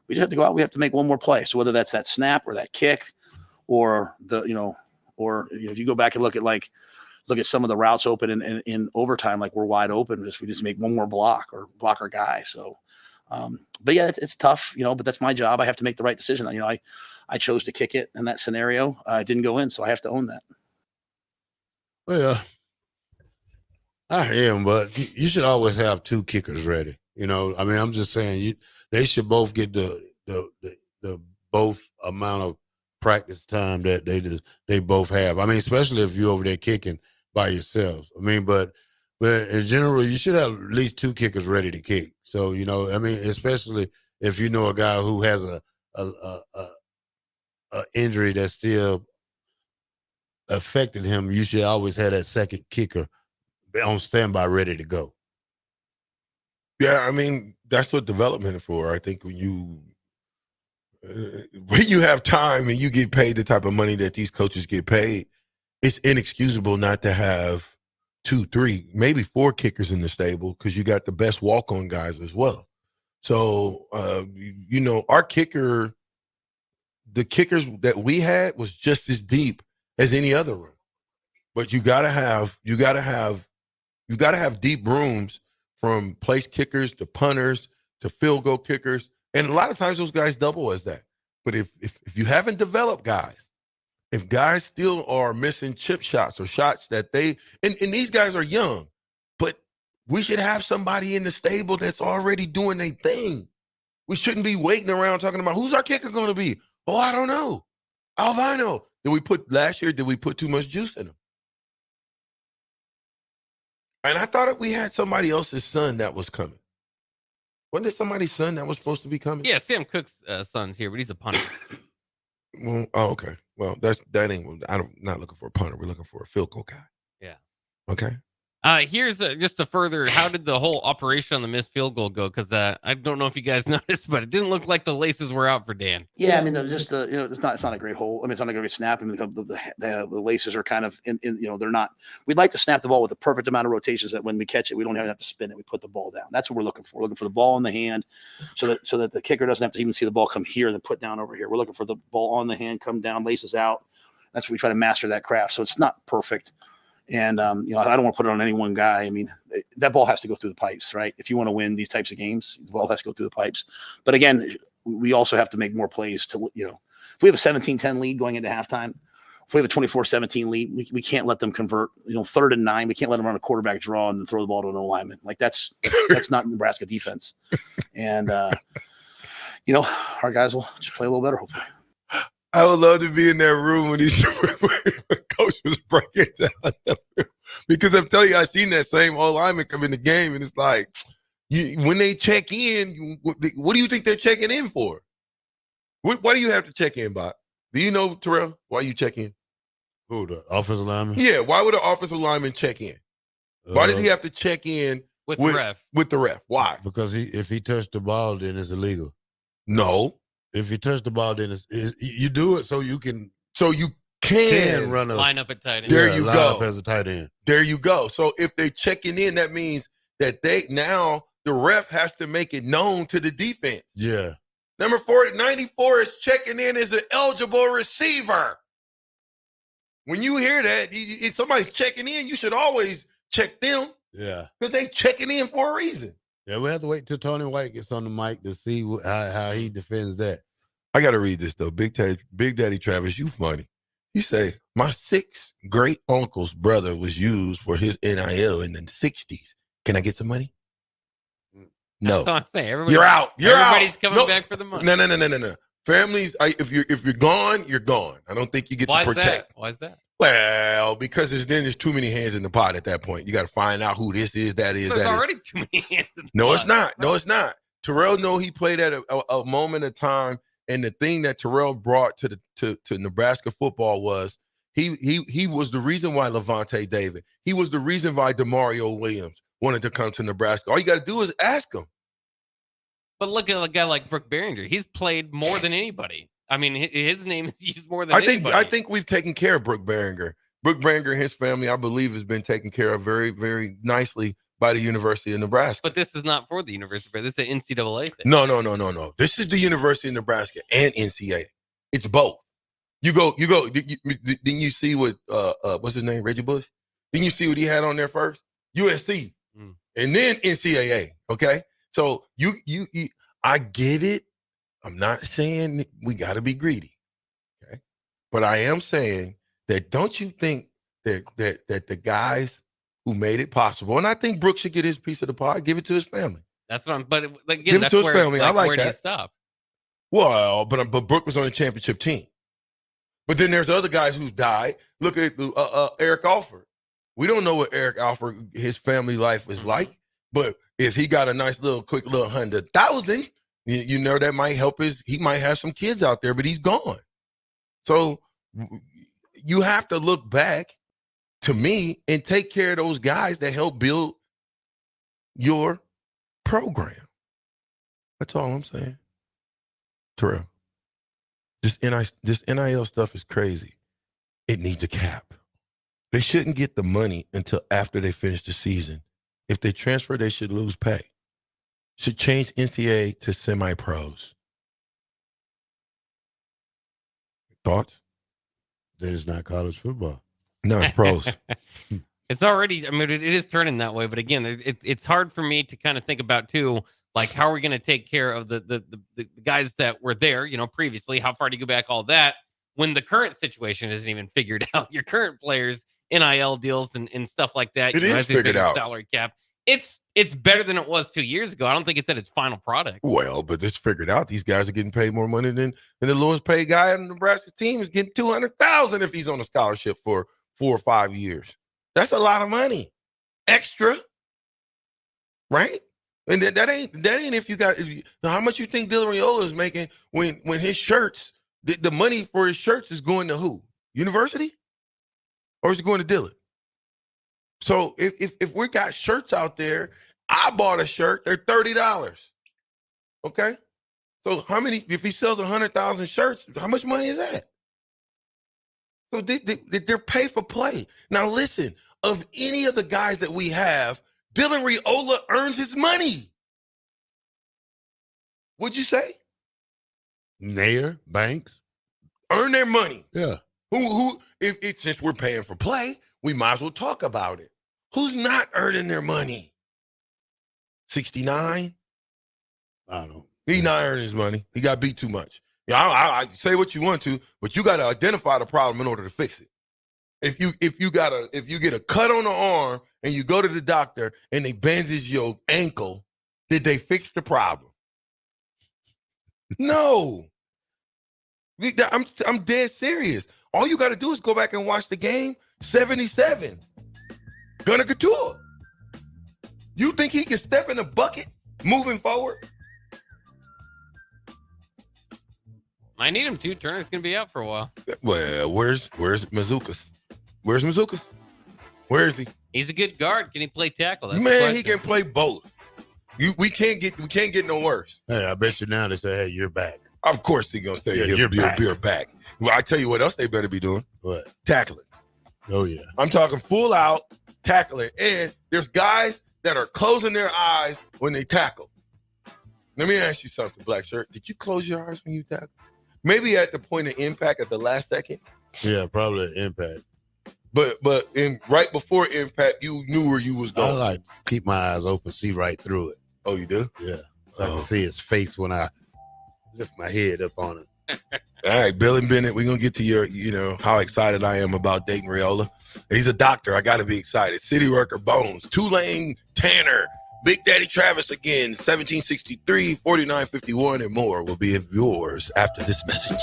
Z: we just have to go out. We have to make one more play. So whether that's that snap or that kick, or if you go back and look at some of the routes open in overtime, like we're wide open. We just make one more block or block our guy. So, but yeah, it's tough, but that's my job. I have to make the right decision. I chose to kick it in that scenario. It didn't go in, so I have to own that.
M: Well, I am, but you should always have two kickers ready. I mean, I'm just saying they should both get the both amount of practice time that they both have. I mean, especially if you're over there kicking by yourselves. I mean, but in general, you should have at least two kickers ready to kick. So, I mean, especially if you know a guy who has a injury that still affected him, you should always have that second kicker on standby ready to go.
F: Yeah, I mean, that's what development is for. I think when you have time and you get paid the type of money that these coaches get paid, it's inexcusable not to have 2, 3, maybe 4 kickers in the stable because you got the best walk-on guys as well. So, our kicker, the kickers that we had was just as deep as any other room. But you gotta have deep rooms from place kickers to punters to field goal kickers. And a lot of times those guys double as that. But if you haven't developed guys, if guys still are missing chip shots or shots that and these guys are young, but we should have somebody in the stable that's already doing their thing. We shouldn't be waiting around talking about who's our kicker going to be. Oh, I don't know. Alvino. Last year, did we put too much juice in him? And I thought we had somebody else's son that was coming. Wasn't there somebody's son that was supposed to be coming?
N: Yeah, Sam Cook's son's here, but he's a punter.
F: Well, okay. Well, that ain't. I'm not looking for a punter. We're looking for a field goal guy.
N: Yeah.
F: Okay.
N: Here's just a further. How did the whole operation on the missed field goal go? Because I don't know if you guys noticed, but it didn't look like the laces were out for Dan.
Z: Yeah, I mean, it's not a great hole. I mean, it's not a great snap. I mean, the laces are kind of in. They're not. We'd like to snap the ball with the perfect amount of rotations that when we catch it, we don't have to spin it. We put the ball down. That's what we're looking for. We're looking for the ball in the hand, so that the kicker doesn't have to even see the ball come here and then put down over here. We're looking for the ball on the hand, come down, laces out. That's what we try to master that craft. So it's not perfect. And, I don't want to put it on any one guy. I mean, that ball has to go through the pipes, right? If you want to win these types of games, the ball has to go through the pipes. But again, we also have to make more plays to, if we have a 17-10 lead going into halftime, if we have a 24-17 lead, we can't let them convert, 3rd and 9. We can't let them run a quarterback draw and then throw the ball to an lineman. Like that's not Nebraska defense. And, our guys will just play a little better, hopefully.
F: I would love to be in that room when these coach was breaking down. Because I'm telling you, I seen that same old lineman come in the game, and it's like, when they check in, what do you think they're checking in for? Why do you have to check in, Bob? Do you know, Terrell, why you check in?
M: Who, the offensive lineman?
F: Yeah, why would an offensive lineman check in? Why does he have to check in
N: with the ref?
F: With the ref. Why?
M: Because if he touched the ball, then it's illegal.
F: No.
M: If you touch the ball, then you do it so you can run a
N: line up at tight end.
F: There you
M: line
F: go.
M: Up as a tight end.
F: There you go. So if they checking in, that means that the ref has to make it known to the defense.
M: Yeah.
F: Number 94 is checking in as an eligible receiver. When you hear that, if somebody's checking in, you should always check them.
M: Yeah.
F: Because they checking in for a reason.
M: Yeah, we have to wait till Tony White gets on the mic to see how he defends that.
F: I got to read this, though. Big Daddy Travis, you funny. He say, my 6th great uncle's brother was used for his NIL in the 60s. Can I get some money? No.
N: That's what I'm saying.
F: You're out.
N: Everybody's coming back for the money.
F: No. Families, if you're gone, you're gone. I don't think you get to protect.
N: Why is that?
F: Well, because there's too many hands in the pot at that point. You got to find out who this is, that is,
N: There's
F: that is.
N: already too many hands in the
F: No,
N: pot.
F: it's not. No, it's not. Terrell know he played at a moment of time, and the thing that Terrell brought to Nebraska football was he was the reason why Levante David. He was the reason why DeMario Williams wanted to come to Nebraska. All you got to do is ask him.
N: But look at a guy like Brooke Behringer. He's played more than anybody. I mean, his name is used more than anybody.
F: I think we've taken care of Brooke Behringer. Brooke Behringer and his family, I believe, has been taken care of very, very nicely by the University of Nebraska.
N: But this is not for the University. This is an NCAA thing.
F: No. This is the University of Nebraska and NCAA. It's both. You go. Didn't you see what what's his name? Reggie Bush. Didn't you see what he had on there first? USC, and then NCAA. Okay, so you I get it. I'm not saying we got to be greedy. Okay, but I am saying that don't you think that the guys who made it possible, and I think Brooks should get his piece of the pie, give it to his family.
N: That's what I'm. But again,
F: give it
N: that's
F: to his
N: where,
F: family. I like
N: where
F: that.
N: do you stop?
F: Well, but Brooke was on the championship team. But then there's other guys who've died. Look at Eric Alford. We don't know what Eric Alford, his family life is like. But if he got a nice quick little 100,000, you know that might help he might have some kids out there, but he's gone. So you have to look back to me and take care of those guys that help build your program. That's all I'm saying. Terrell. This NIL stuff is crazy. It needs a cap. They shouldn't get the money until after they finish the season. If they transfer, they should lose pay. Should change NCAA to semi-pros. Thoughts?
M: That is not college football.
F: No, it's pros.
N: It's already. I mean, it is turning that way. But again, it's hard for me to kind of think about too. Like, how are we going to take care of the guys that were there, previously? How far do you go back? All that when the current situation isn't even figured out. Your current players, NIL deals and stuff like that.
F: It is figured out.
N: Salary cap. It's better than it was 2 years ago. I don't think it's at its final product.
F: Well, but it's figured out. These guys are getting paid more money than the lowest paid guy on the Nebraska team is getting $200,000 if he's on a scholarship for 4 or 5 years. That's a lot of money, extra, right? And that ain't if you got now how much you think Dylan Raiola is making when his shirts, the money for his shirts is going to who? University? Or is it going to Dylan? So if we got shirts out there, I bought a shirt, they're $30. Okay? So how many, if he sells 100,000 shirts, how much money is that? So they're pay for play. Now listen, of any of the guys that we have, Dylan Raiola earns his money. What'd you say?
M: Nair, Banks.
F: Earn their money.
M: Yeah.
F: Who if since we're paying for play, we might as well talk about it. Who's not earning their money? 69?
M: I don't know.
F: He's not earning his money. He got beat too much. Yeah, I say what you want to, but you got to identify the problem in order to fix it. If you get a cut on the arm and you go to the doctor and they bandage your ankle, did they fix the problem? No. I'm dead serious. All you got to do is go back and watch the game. 77. Gunnar Couture. You think he can step in the bucket moving forward?
N: I need him to. Turner's going to be out for a while.
F: Well, where's Mazzucas? Where's Mazzucas? Where is he?
N: He's a good guard. Can he play tackle? That's
F: Man, he can play both. We can't get no worse.
M: Hey, I bet you now they say, hey, you're back.
F: Of course he's gonna say
M: you're
F: back. Well, I tell you what else they better be doing.
M: What?
F: Tackling.
M: Oh yeah.
F: I'm talking full out tackling. And there's guys that are closing their eyes when they tackle. Let me ask you something, Black Shirt. Did you close your eyes when you tackle? Maybe at the point of impact at the last second.
M: Yeah, probably impact.
F: But right before impact, you knew where you was going.
M: I like keep my eyes open, see right through it.
F: Oh, you do?
M: Yeah. So I can see his face when I lift my head up on it.
F: All right, Bill and Bennett, we're going to get to your, how excited I am about dating Raiola. He's a doctor. I got to be excited. City Worker Bones, Tulane Tanner, Big Daddy Travis again, 1763, 4951, and more will be yours after this message.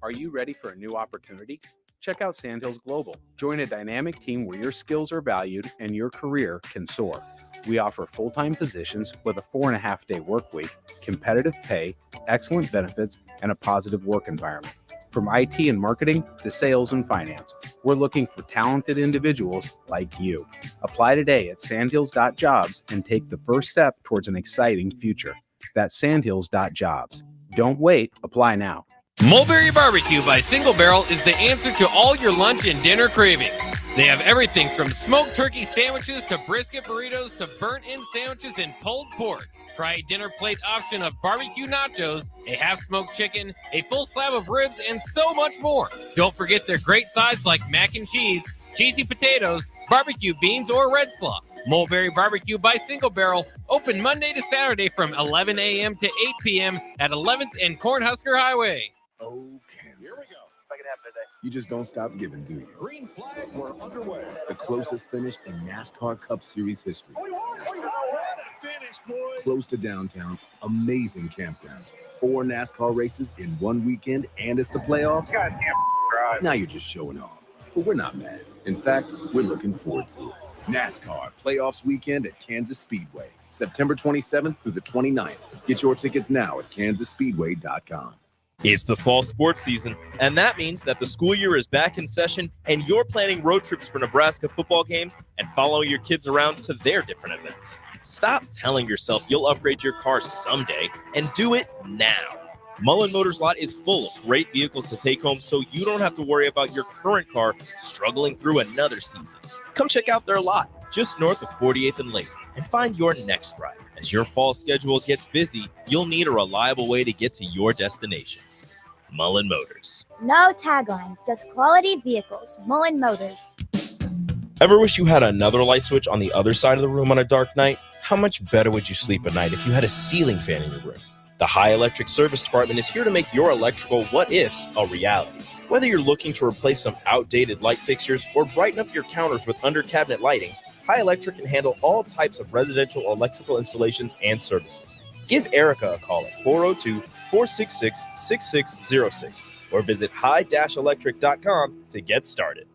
B: Are you ready for a new opportunity? Check out Sandhills Global. Join a dynamic team where your skills are valued and your career can soar. We offer full-time positions with a 4.5-day work week, competitive pay, excellent benefits, and a positive work environment. From IT and marketing to sales and finance, we're looking for talented individuals like you. Apply today at sandhills.jobs and take the first step towards an exciting future. That's sandhills.jobs. Don't wait, apply now.
N: Mulberry Barbecue by Single Barrel is the answer to all your lunch and dinner cravings. They have everything from smoked turkey sandwiches to brisket burritos to burnt-in sandwiches and pulled pork. Try a dinner plate option of barbecue nachos, a half-smoked chicken, a full slab of ribs, and so much more. Don't forget their great sides like mac and cheese, cheesy potatoes, barbecue beans, or red slaw. Mulberry Barbecue by Single Barrel, open Monday to Saturday from 11 a.m. to 8 p.m. at 11th and Cornhusker Highway.
R: Oh, Kansas. Here we go. You just don't stop giving, do you?
W: Green flag, we're underway.
R: The closest finish in NASCAR Cup Series history.
W: What a finish, boys.
R: Close to downtown, amazing campgrounds. 4 NASCAR races in one weekend, and it's the playoffs.
W: Goddamn drive.
R: Now you're just showing off. But we're not mad. In fact, we're looking forward to it. NASCAR Playoffs Weekend at Kansas Speedway, September 27th through the 29th. Get your tickets now at kansasspeedway.com.
P: It's the fall sports season, and that means that the school year is back in session and you're planning road trips for Nebraska football games and following your kids around to their different events. Stop telling yourself you'll upgrade your car someday and do it now. Mullen Motors lot is full of great vehicles to take home so you don't have to worry about your current car struggling through another season. Come check out their lot just north of 48th and Lake and find your next ride. As your fall schedule gets busy, you'll need a reliable way to get to your destinations. Mullen Motors.
G: No taglines, just quality vehicles. Mullen Motors.
P: Ever wish you had another light switch on the other side of the room on a dark night? How much better would you sleep at night if you had a ceiling fan in your room? The High Electric Service Department is here to make your electrical what-ifs a reality. Whether you're looking to replace some outdated light fixtures or brighten up your counters with under-cabinet lighting, High Electric can handle all types of residential electrical installations and services. Give Erica a call at 402-466-6606 or visit high-electric.com to get started.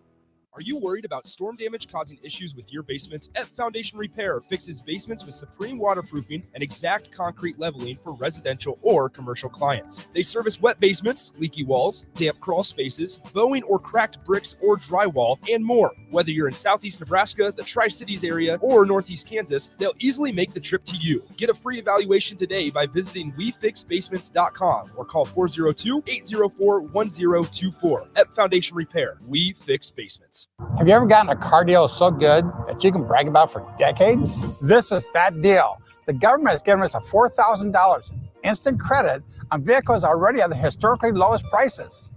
H: Are you worried about storm damage causing issues with your basement? F Foundation Repair fixes basements with supreme waterproofing and exact concrete leveling for residential or commercial clients. They service wet basements, leaky walls, damp crawl spaces, bowing or cracked bricks or drywall, and more. Whether you're in Southeast Nebraska, the Tri-Cities area, or Northeast Kansas, they'll easily make the trip to you. Get a free evaluation today by visiting WeFixBasements.com or call 402-804-1024. F Foundation Repair. We fix basements.
I: Have you ever gotten a car deal so good that you can brag about for decades? This is that deal. The government has given us a $4,000 instant credit on vehicles already at the historically lowest prices.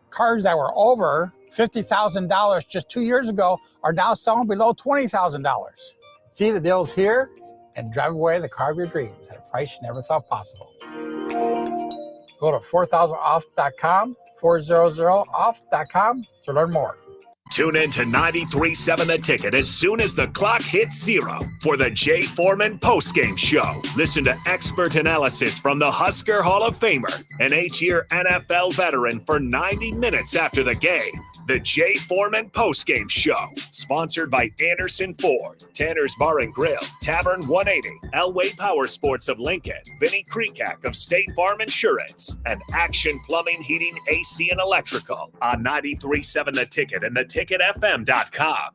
I: Cars that were over $50,000 just 2 years ago are now selling below $20,000. See the deals here and drive away the car of your dreams at a price you never thought possible. Go to 4000off.com, 400off.com to learn more.
J: Tune in to 93.7 The Ticket as soon as the clock hits 0 for the Jay Foreman postgame show. Listen to expert analysis from the Husker Hall of Famer, an 8-year NFL veteran for 90 minutes after the game. The Jay Foreman postgame show, sponsored by Anderson Ford, Tanner's Bar and Grill, Tavern 180, Elway Power Sports of Lincoln, Vinnie Kreekak of State Farm Insurance, and Action Plumbing, Heating, AC, and Electrical on 93.7 The Ticket and theticketfm.com.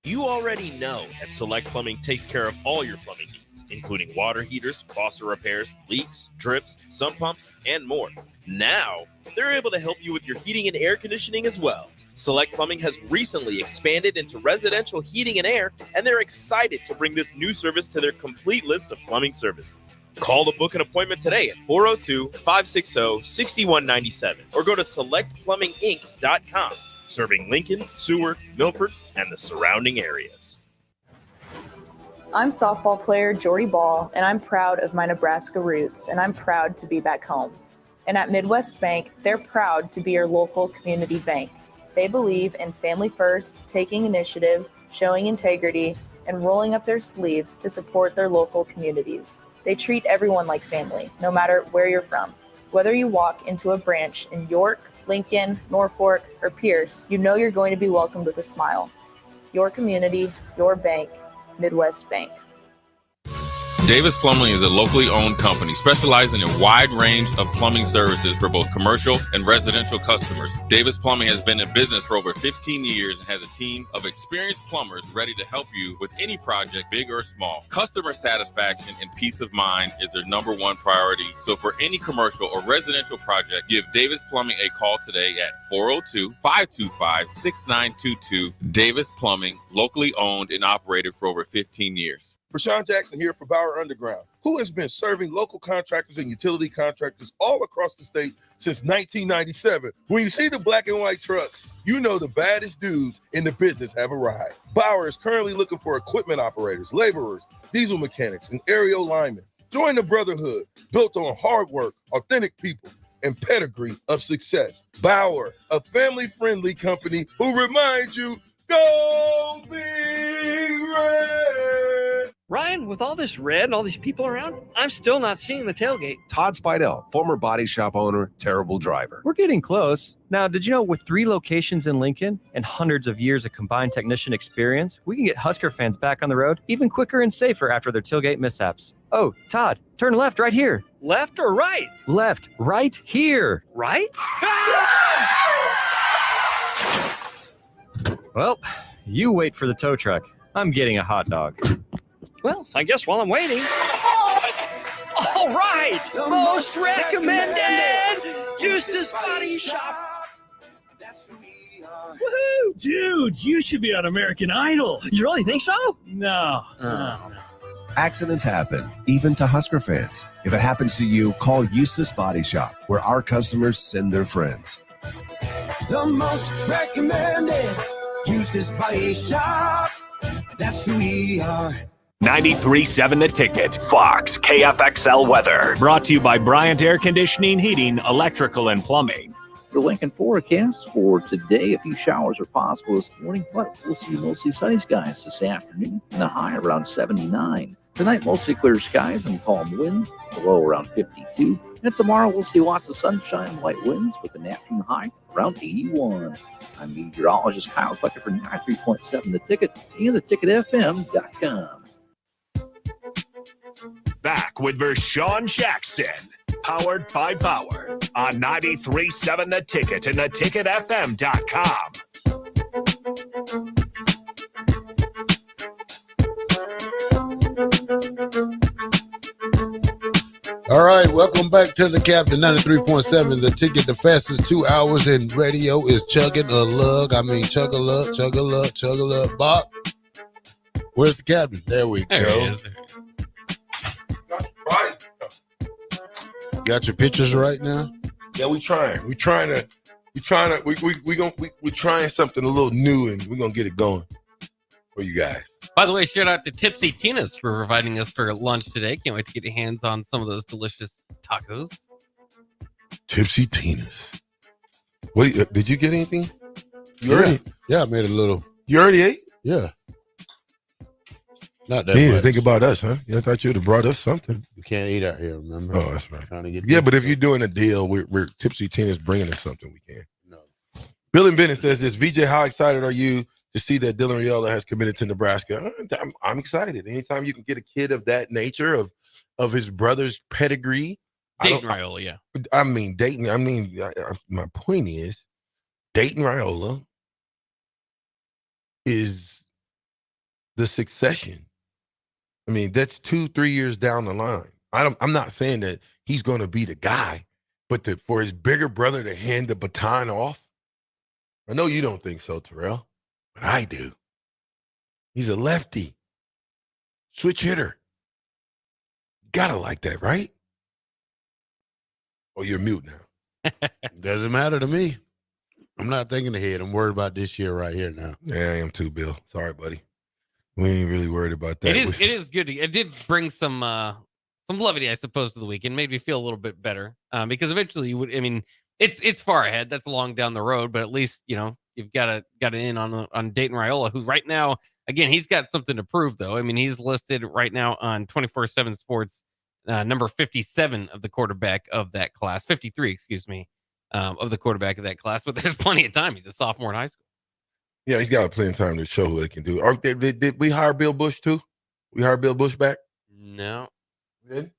P: You already know that Select Plumbing takes care of all your plumbing needs, including water heaters, faucet repairs, leaks, drips, sump pumps, and more. Now, they're able to help you with your heating and air conditioning as well. Select Plumbing has recently expanded into residential heating and air, and they're excited to bring this new service to their complete list of plumbing services. Call to book an appointment today at 402-560-6197 or go to selectplumbinginc.com, serving Lincoln, Seward, Milford, and the surrounding areas.
E: I'm softball player Jordy Ball, and I'm proud of my Nebraska roots, and I'm proud to be back home. And at Midwest Bank, they're proud to be your local community bank. They believe in family first, taking initiative, showing integrity, and rolling up their sleeves to support their local communities. They treat everyone like family, no matter where you're from. Whether you walk into a branch in York, Lincoln, Norfolk, or Pierce, you know you're going to be welcomed with a smile. Your community, your bank, Midwest Bank.
K: Davis Plumbing is a locally owned company specializing in a wide range of plumbing services for both commercial and residential customers. Davis Plumbing has been in business for over 15 years and has a team of experienced plumbers ready to help you with any project, big or small. Customer satisfaction and peace of mind is their number one priority. So for any commercial or residential project, give Davis Plumbing a call today at 402-525-6922. Davis Plumbing, locally owned and operated for over 15 years.
F: Rashawn Jackson here for Bauer Underground, who has been serving local contractors and utility contractors all across the state since 1997. When you see the black and white trucks, you know the baddest dudes in the business have arrived. Bauer is currently looking for equipment operators, laborers, diesel mechanics, and aerial linemen. Join the brotherhood built on hard work, authentic people, and pedigree of success. Bauer, a family-friendly company who reminds you, go Big Red!
A: Ryan, with all this red and all these people around, I'm still not seeing the tailgate.
T: Todd Spidell, former body shop owner, terrible driver.
U: We're getting close. Now, did you know with 3 locations in Lincoln and hundreds of years of combined technician experience, we can get Husker fans back on the road even quicker and safer after their tailgate mishaps? Oh, Todd, turn left right here.
A: Left or right?
U: Left, right here.
A: Right?
U: Well, you wait for the tow truck. I'm getting a hot dog.
A: Well, I guess while I'm waiting. All right! Most recommended! Eustace Body Shop.
V: Woohoo! Dude, you should be on American Idol.
A: You really think so?
V: No.
T: Accidents happen, even to Husker fans. If it happens to you, call Eustace Body Shop, where our customers send their friends.
L: The most recommended Eustace Body Shop. That's who we are.
J: 93.7 The Ticket, Fox, KFXL weather. Brought to you by Bryant Air Conditioning, Heating, Electrical, and Plumbing.
C: The Lincoln forecast for today, a few showers are possible this morning, but we'll see mostly sunny skies this afternoon and a high around 79. Tonight, mostly clear skies and calm winds, the low around 52. And tomorrow, we'll see lots of sunshine and light winds with an afternoon high around 81. I'm meteorologist Kyle Fletcher for 93.7 The Ticket and theticketfm.com.
J: Back with Vershawn Jackson, powered by Bauer, on 93.7 The Ticket and theticketfm.com.
M: All right, welcome back to the Captain 93.7. The Ticket, the fastest 2 hours in radio is chugging a lug. I mean, chug a lug, chug a lug, chug a lug. Bob, where's the Captain? There we go. Got your pictures right now?
F: Yeah, we're trying something a little new, and we're gonna get it going for you guys.
N: By the way, shout out to Tipsy Tina's for providing us for lunch today. Can't wait to get your hands on some of those delicious tacos.
F: Tipsy Tina's. Wait, did you get anything?
M: Yeah, I made a little.
F: You already ate?
M: Yeah. Not that
F: Yeah,
M: much.
F: think about us, huh? Yeah, I thought you'd have brought us something.
M: You can't eat out here, remember?
F: Oh, that's right.
M: Trying to get
F: Yeah, but if you're doing a deal, we're Tipsy Tina's bringing us something we can. No. Bill and Bennett says this. VJ, how excited are you to see that Dylan Raiola has committed to Nebraska? I'm excited. Anytime you can get a kid of that nature, of his brother's pedigree.
N: Dayton Raiola, yeah.
F: I mean, Dayton. My point is, Dayton Raiola is the succession. I mean, that's 2-3 years down the line. I'm not saying that he's going to be the guy, but for his bigger brother to hand the baton off, I know you don't think so, Terrell, but I do. He's a lefty, switch hitter. Gotta like that, right? Oh, you're mute now.
M: Doesn't matter to me. I'm not thinking ahead. I'm worried about this year right here now.
F: Yeah, I am too, Bill. Sorry, buddy. We ain't really worried about that.
N: It is good. It did bring some levity, I suppose, to the weekend. Made me feel a little bit better because eventually you would. I mean, it's far ahead. That's long down the road, but at least you've got to in on Dayton Raiola, who right now, again, he's got something to prove though. I mean, he's listed right now on 24/7 Sports, number 57 of the quarterback of that class, 53, excuse me, of the quarterback of that class. But there's plenty of time. He's a sophomore in high school.
F: Yeah, he's got plenty of time to show what he can do. Did we hire Bill Bush too? We hired Bill Bush back?
N: No.
F: Good.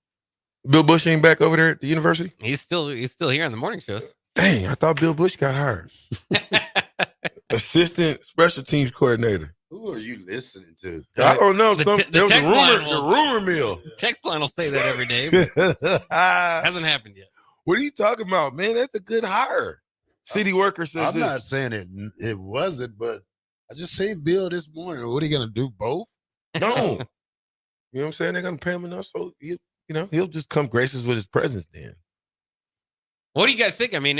F: Bill Bush ain't back over there at the university?
N: He's still here on the morning shows.
F: Dang, I thought Bill Bush got hired. Assistant special teams coordinator.
M: Who are you listening to?
F: I don't know. There was a
N: text
F: rumor mill.
N: Text line will say that every day. But hasn't happened yet.
F: What are you talking about, man? That's a good hire. City worker says
M: I'm not saying it wasn't, but I just seen Bill this morning. What are you gonna do? Both?
F: No. You know what I'm saying? They're gonna pay him enough, so he'll just come gracious with his presence then.
N: What do you guys think? I mean,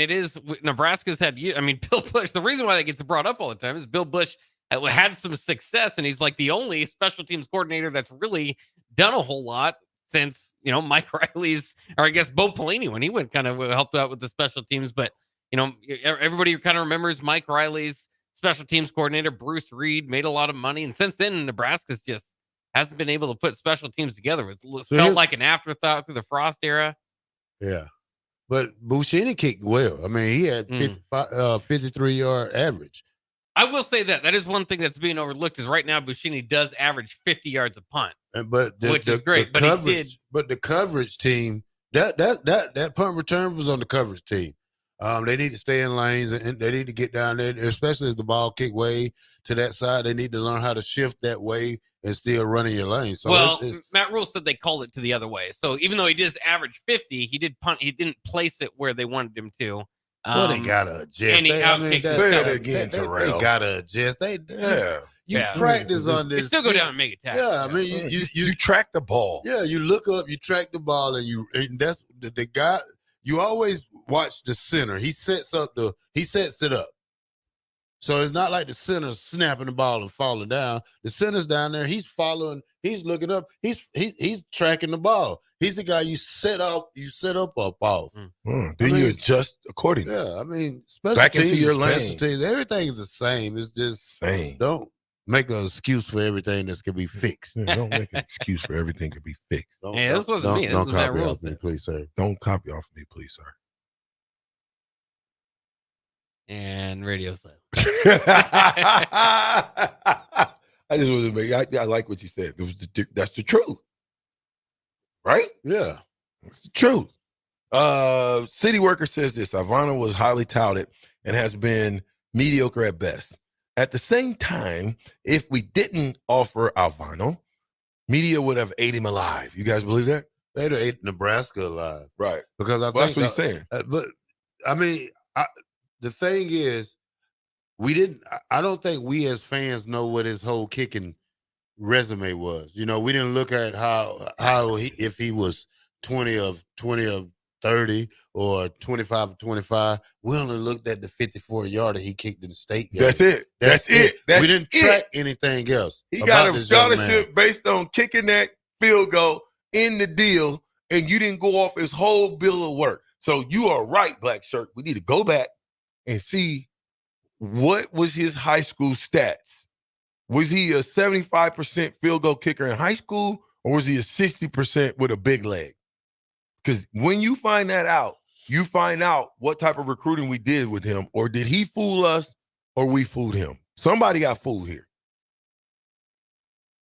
N: Nebraska's had, Bill Bush, the reason why that gets brought up all the time is Bill Bush had some success, and he's like the only special teams coordinator that's really done a whole lot since, Mike Riley's, or I guess Bo Pelini, when he went kind of helped out with the special teams. But, everybody kind of remembers Mike Riley's special teams coordinator, Bruce Reed, made a lot of money. And since then, Nebraska's just hasn't been able to put special teams together. It felt like an afterthought through the Frost era.
M: Yeah. But Bushini kicked well. I mean, he had 53-yard average.
N: I will say that is one thing that's being overlooked is right now Bushini does average 50 yards a punt, which is great. But
M: the coverage team, that punt return was on the coverage team. They need to stay in lanes and they need to get down there, especially as the ball kick way to that side. They need to learn how to shift that way and still running your lane. So
N: Matt Rule said they called it to the other way. So even though he did average 50, he did punt. He didn't place it where they wanted him to.
M: Well, they gotta adjust.
N: And he outkicked
M: they gotta adjust. You practice on this.
N: You still go down and make a tackle.
M: Yeah, I mean,
F: you track the ball.
M: Yeah, you look up, you track the ball, and that's the guy. You always watch the center. He sets it up. So it's not like the center's snapping the ball and falling down. The center's down there. He's following. He's looking up. He's tracking the ball. He's the guy you set up off.
F: Then you adjust accordingly.
M: Yeah, I mean, special
F: back
M: teams,
F: into your
M: special
F: lane.
M: teams, everything is the same. It's just
F: same.
M: Don't make an excuse for everything that's can be fixed.
F: Yeah, don't make an excuse for everything to be fixed.
N: This wasn't me. This was Matt Rule.
M: Please, sir.
F: Don't copy off me, please, sir.
N: And radio silence.
F: I just wanted to make. I like what you said. That's the truth, right?
M: Yeah,
F: that's the truth. City worker says this: Ivana was highly touted and has been mediocre at best. At the same time, if we didn't offer Ivana, media would have ate him alive. You guys believe that?
M: They'd have ate Nebraska alive,
F: right?
M: Because
F: that's what he's saying.
M: But I mean, the thing is, I don't think we as fans know what his whole kicking resume was. We didn't look at if he was 20 of 30 or 25 of 25. We only looked at the 54-yarder he kicked in the state game.
F: That's it. That's it.
M: We didn't track anything else.
F: He got a scholarship based on kicking that field goal in the deal, and you didn't go off his whole bill of work. So you are right, Black Shirt. We need to go back and see what was his high school stats. Was he a 75% field goal kicker in high school, or was he a 60% with a big leg? Because when you find that out, you find out what type of recruiting we did with him, or did he fool us, or we fooled him? Somebody got fooled here.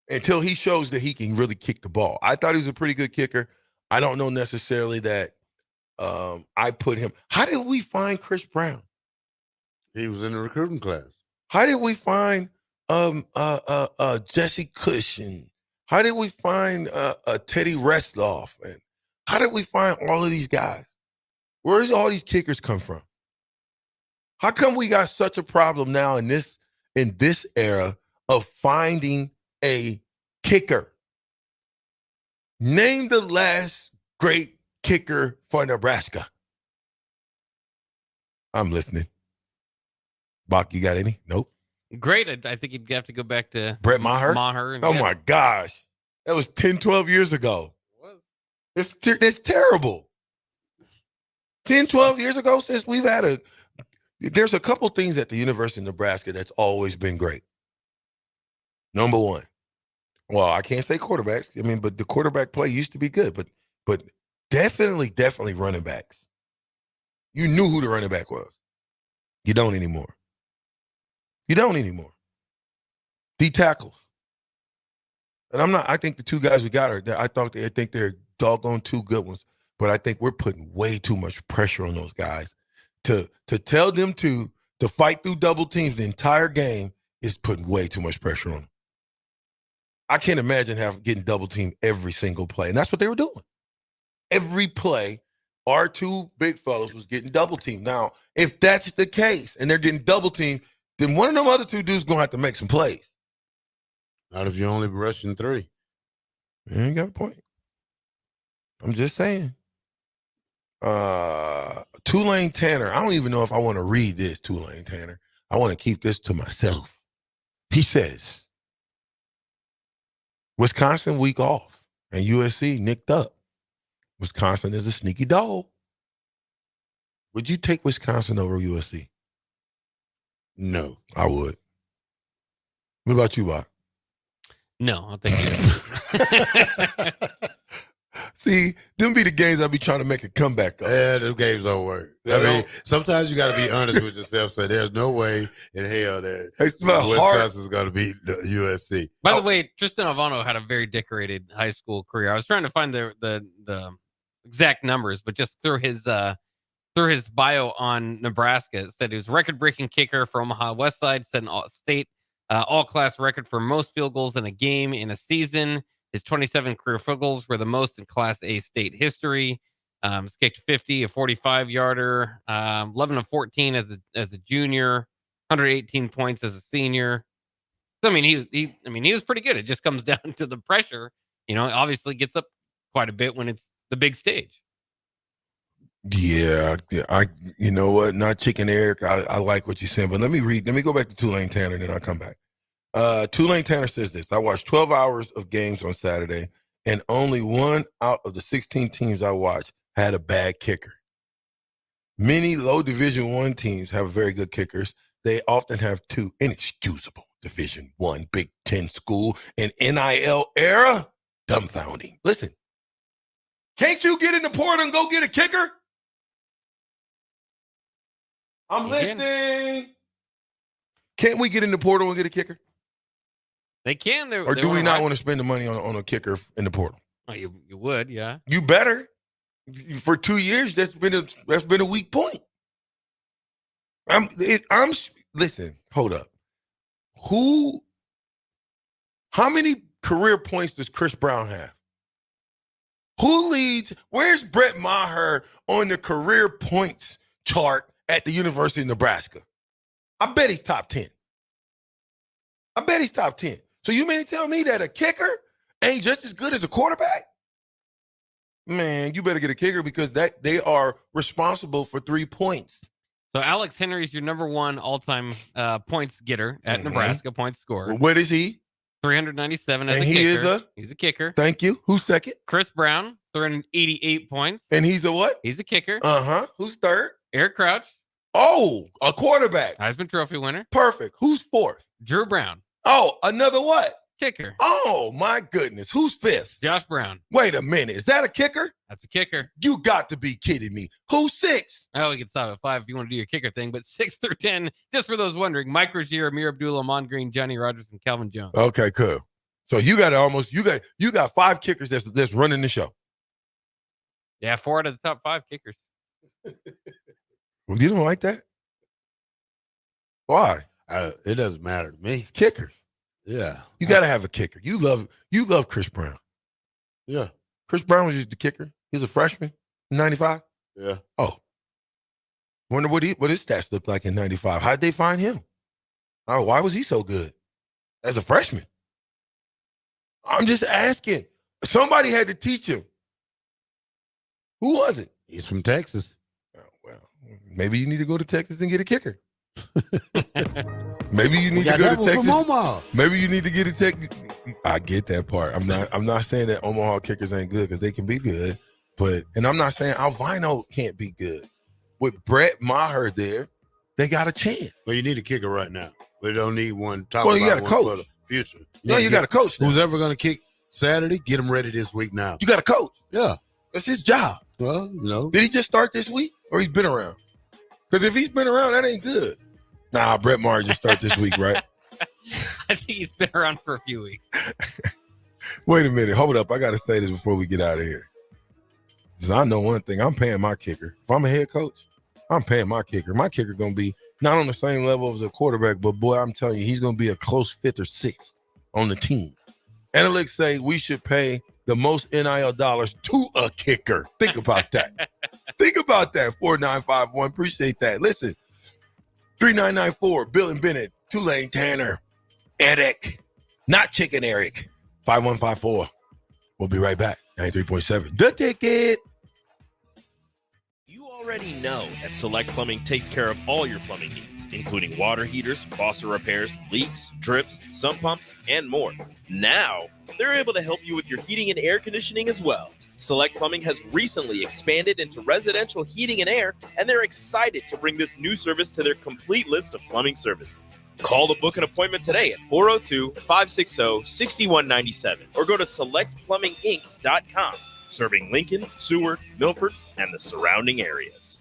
F: Until he shows that he can really kick the ball. I thought he was a pretty good kicker. I don't know necessarily that I put him. How did we find Chris Brown?
M: He was in the recruiting class.
F: How did we find Jesse Cushion? How did we find Teddy Restloff? And how did we find all of these guys? Where does all these kickers come from? How come we got such a problem now in this era of finding a kicker? Name the last great kicker for Nebraska. I'm listening. Bach, you got any? Nope.
N: Great. I think you'd have to go back to
F: Brett Maher.
N: And
F: oh my gosh. That was 10, 12 years ago. It's terrible. 10, 12 years ago since we've had There's a couple things at the University of Nebraska that's always been great. Number one, well, I can't say quarterbacks. I mean, but the quarterback play used to be good, but definitely running backs. You knew who the running back was. You don't anymore. D tackles. And I think the two guys we got I think they're doggone two good ones, but I think we're putting way too much pressure on those guys to tell them to fight through double teams the entire game is putting way too much pressure on them. I can't imagine getting double teamed every single play. And that's what they were doing. Every play, our two big fellas was getting double teamed. Now, if that's the case and they're getting double teamed, then one of them other two dudes going to have to make some plays.
M: Not if you're only rushing 3.
F: You ain't got a point. I'm just saying. Tulane Tanner. I don't even know if I want to read this, Tulane Tanner. I want to keep this to myself. He says, Wisconsin week off and USC nicked up. Wisconsin is a sneaky dog. Would you take Wisconsin over USC?
M: No.
F: I would. What about you, Bob?
N: No, I'll take it.
F: See, them be the games I be trying to make a comeback on.
M: Yeah, those games don't work. I mean, sometimes you got to be honest with yourself. So there's no way in hell that Wisconsin's going to beat the USC.
N: By the way, Tristan Alvano had a very decorated high school career. I was trying to find the exact numbers, but just through his bio on Nebraska, it said he was record-breaking kicker for Omaha Westside, set an state all-class record for most field goals in a game in a season. His 27 career field goals were the most in Class A state history. He's kicked 50, a 45-yarder, 11 of 14 as a junior, 118 points as a senior. So I mean, he was pretty good. It just comes down to the pressure. You know, obviously gets up quite a bit when it's the big stage.
F: Yeah, you know what? Not Chicken Eric. I like what you're saying, but let me go back to Tulane Tanner, and then I'll come back. Tulane Tanner says this: I watched 12 hours of games on Saturday, and only one out of the 16 teams I watched had a bad kicker. Many low Division I teams have very good kickers. They often have two. Inexcusable Division I Big Ten school in NIL era. Dumbfounding. Listen, can't you get in the portal and go get a kicker? I'm listening. Can't we get in the portal and get a kicker?
N: They can.
F: Or do we not want to spend the money on a kicker in the portal?
N: Oh, you would, yeah.
F: You better. For 2 years, that's been a weak point. Listen, hold up. How many career points does Chris Brown have? Who leads? Where's Brett Maher on the career points chart at the University of Nebraska? I bet he's top 10. So you mean to tell me that a kicker ain't just as good as a quarterback? Man, you better get a kicker because they are responsible for 3 points.
N: So Alex Henry's your number one all-time points getter at Nebraska, points scorer.
F: What is he?
N: 397 as
F: and
N: a kicker.
F: He's
N: a kicker.
F: Thank you. Who's second?
N: Chris Brown, 388 points.
F: And he's a what?
N: He's a kicker.
F: Uh-huh. Who's third?
N: Eric Crouch.
F: Oh, a quarterback.
N: Heisman Trophy winner.
F: Perfect. Who's fourth?
N: Drew Brown.
F: Oh, another what?
N: Kicker.
F: Oh, my goodness. Who's fifth?
N: Josh Brown.
F: Wait a minute. Is that a kicker?
N: That's a kicker.
F: You got to be kidding me. Who's sixth?
N: Oh, we can stop at 5 if you want to do your kicker thing, but 6 through 10, just for those wondering, Mike Rozier, Amir Abdullah, Amon Green, Johnny Rogers, and Calvin Jones.
F: Okay, cool. So you got 5 kickers that's running the show.
N: Yeah, 4 out of the top 5 kickers.
F: Well, you don't like that? Why?
M: It doesn't matter to me.
F: Kickers.
M: Yeah.
F: You got to have a kicker. You love Chris Brown.
M: Yeah.
F: Chris Brown was just the kicker. He was a freshman in 95.
M: Yeah.
F: Oh. Wonder what his stats looked like in 95. How'd they find him? Oh, why was he so good as a freshman? I'm just asking. Somebody had to teach him. Who was it?
M: He's from Texas.
F: Oh, well, maybe you need to go to Texas and get a kicker. Maybe you need to go to Texas.
M: From Omaha.
F: Maybe you need to get a tech. I get that part. I'm not saying that Omaha kickers ain't good because they can be good, and I'm not saying Alvino can't be good. With Brett Maher there, they got a chance.
M: Well, you need a kicker right now. We don't need one. Talk
F: Well, you
M: about
F: got a
M: one
F: coach.
M: for the future.
F: No, you got a coach now.
M: Who's ever going to kick Saturday, get him ready this week now.
F: You got a coach.
M: Yeah.
F: That's his job.
M: Well,
F: Did he just start this week or he's been around? Because if he's been around, that ain't good. Nah, Brett Maher just start this week, right?
N: I think he's been around for a few weeks.
F: Wait a minute. Hold up. I got to say this before we get out of here. Because I know one thing. I'm paying my kicker. If I'm a head coach, I'm paying my kicker. My kicker going to be not on the same level as a quarterback, but boy, I'm telling you, he's going to be a close fifth or sixth on the team. Analytics say we should pay the most NIL dollars to a kicker. Think about that. Think about that. 4951. Appreciate that. Listen, 3994, Bill and Bennett, Tulane Tanner, Eric, not Chicken Eric, 5154. We'll be right back. 93.7. The Ticket.
P: You already know that Select Plumbing takes care of all your plumbing needs, including water heaters, faucet repairs, leaks, drips, sump pumps, and more. Now, they're able to help you with your heating and air conditioning as well. Select Plumbing has recently expanded into residential heating and air, and they're excited to bring this new service to their complete list of plumbing services. Call to book an appointment today at 402-560-6197 or go to selectplumbinginc.com, serving Lincoln, Seward, Milford, and the surrounding areas.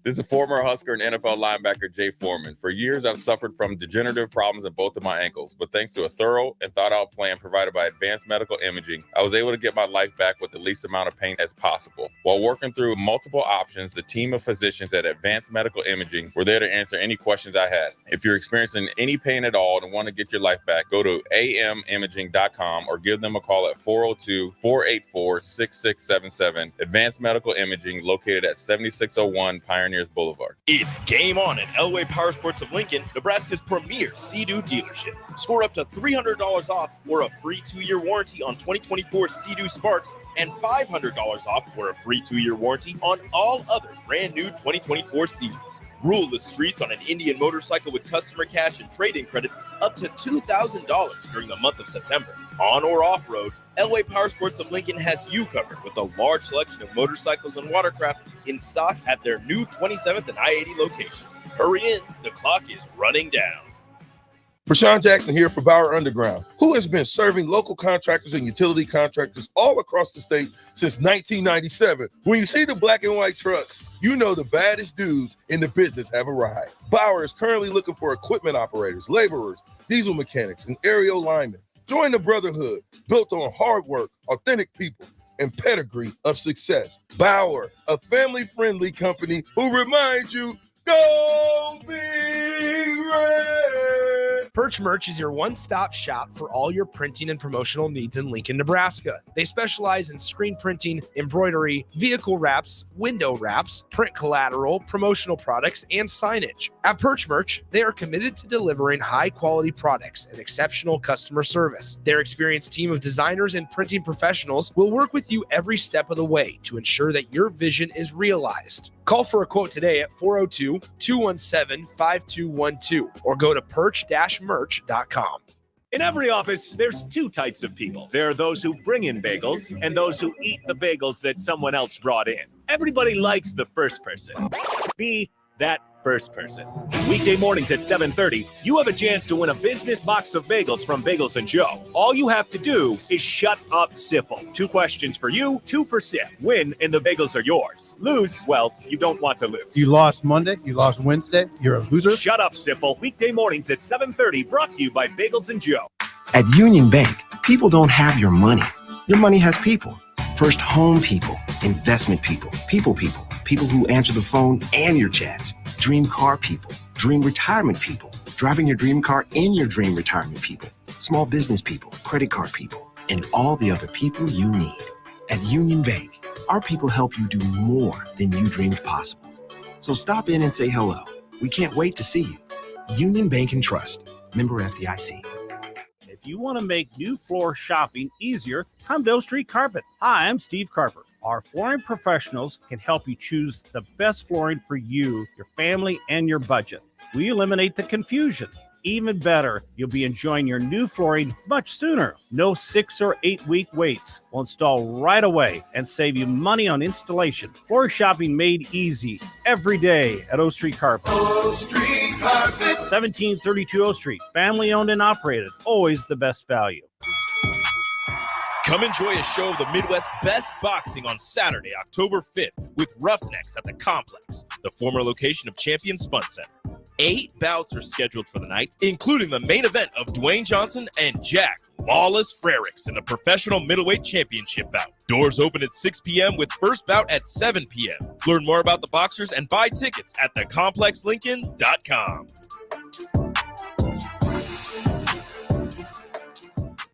K: This is former Husker and NFL linebacker Jay Foreman. For years, I've suffered from degenerative problems in both of my ankles, but thanks to a thorough and thought-out plan provided by Advanced Medical Imaging, I was able to get my life back with the least amount of pain as possible. While working through multiple options, the team of physicians at Advanced Medical Imaging were there to answer any questions I had. If you're experiencing any pain at all and want to get your life back, go to amimaging.com or give them a call at 402-484-6677. Advanced Medical Imaging, located at 7601 Pioneers Boulevard.
P: It's game on at Elway Power Sports of Lincoln, Nebraska's premier Sea-Doo dealership. Score up to $300 off or a free 2-year warranty on 2024 Sea-Doo Sparks and $500 off or a free 2-year warranty on all other brand new 2024 Sea-Doos. Rule the streets on an Indian motorcycle with customer cash and trade-in credits up to $2,000 during the month of September. On or off-road, Elway Power Sports of Lincoln has you covered with a large selection of motorcycles and watercraft in stock at their new 27th and I-80 location. Hurry in, the clock is running down.
F: Rashawn Jackson here for Bauer Underground, who has been serving local contractors and utility contractors all across the state since 1997. When you see the black and white trucks, you know the baddest dudes in the business have arrived. Bauer is currently looking for equipment operators, laborers, diesel mechanics, and aerial linemen. Join the brotherhood built on hard work, authentic people, and pedigree of success. Bauer, a family-friendly company who reminds you, go Big Red!
H: Perch Merch is your one-stop shop for all your printing and promotional needs in Lincoln, Nebraska. They specialize in screen printing, embroidery, vehicle wraps, window wraps, print collateral, promotional products, and signage. At Perch Merch, they are committed to delivering high-quality products and exceptional customer service. Their experienced team of designers and printing professionals will work with you every step of the way to ensure that your vision is realized. Call for a quote today at 402-217-5212 or go to perch-merch.com.
J: In every office, there's two types of people. There are those who bring in bagels and those who eat the bagels that someone else brought in. Everybody likes the first person. Be that first person. Weekday mornings at 7:30, you have a chance to win a business box of bagels from Bagels & Joe. All you have to do is shut up, Sipple. 2 questions for you, 2 for Sip. Win and the bagels are yours. Lose, well, you don't want to lose.
D: You lost Monday, you lost Wednesday, you're a loser.
J: Shut up, Sipple. Weekday mornings at 7:30, brought to you by Bagels & Joe.
L: At Union Bank, people don't have your money. Your money has people. First home people, investment people, people who answer the phone and your chats, dream car people, dream retirement people, driving your dream car in your dream retirement people, small business people, credit card people, and all the other people you need. At Union Bank, our people help you do more than you dreamed possible. So stop in and say hello. We can't wait to see you. Union Bank and Trust, member FDIC.
W: If you want to make new floor shopping easier, come to O Street Carpet. Hi, I'm Steve Carper. Our flooring professionals can help you choose the best flooring for you, your family, and your budget. We eliminate the confusion. even better, you'll be enjoying your new flooring much sooner. No 6 or 8 week waits. We'll install right away and save you money on installation. Floor shopping made easy every day at O Street Carpet.
F: O Street Carpet.
W: 1732 O Street. Family owned and operated. Always the best value.
P: Come enjoy a show of the Midwest best boxing on Saturday, October 5th with Roughnecks at the Complex, the former location of Champions Fun Center. 8 bouts are scheduled for the night, including the main event of Dwayne Johnson and Jack Lawless Frericks in the professional middleweight championship bout. Doors open at 6 p.m. with first bout at 7 p.m. Learn more about the boxers and buy tickets at thecomplexlincoln.com.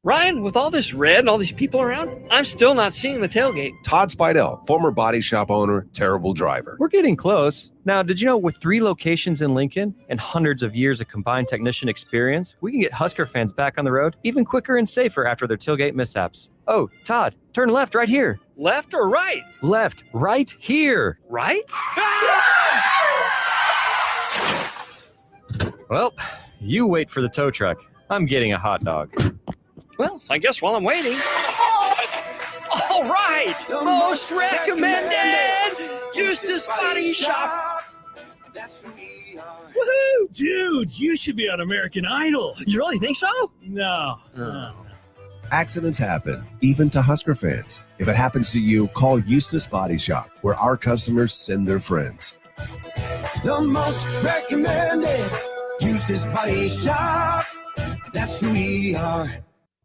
A: Ryan, with all this red and all these people around, I'm still not seeing the tailgate.
T: Todd Spidell, former body shop owner, terrible driver.
U: We're getting close. Now, did you know with 3 locations in Lincoln and hundreds of years of combined technician experience, we can get Husker fans back on the road even quicker and safer after their tailgate mishaps? Oh, Todd, turn left right here.
A: Left or right?
U: Left, right here.
A: Right?
U: Well, you wait for the tow truck. I'm getting a hot dog.
A: Well, I guess while I'm waiting. All right! Most recommended! Eustace Body Shop!
V: Woohoo! Dude, you should be on American Idol.
A: You really think so?
V: No.
T: Accidents happen, even to Husker fans. If it happens to you, call Eustace Body Shop, where our customers send their friends.
L: The most recommended Eustace Body Shop. That's who we are.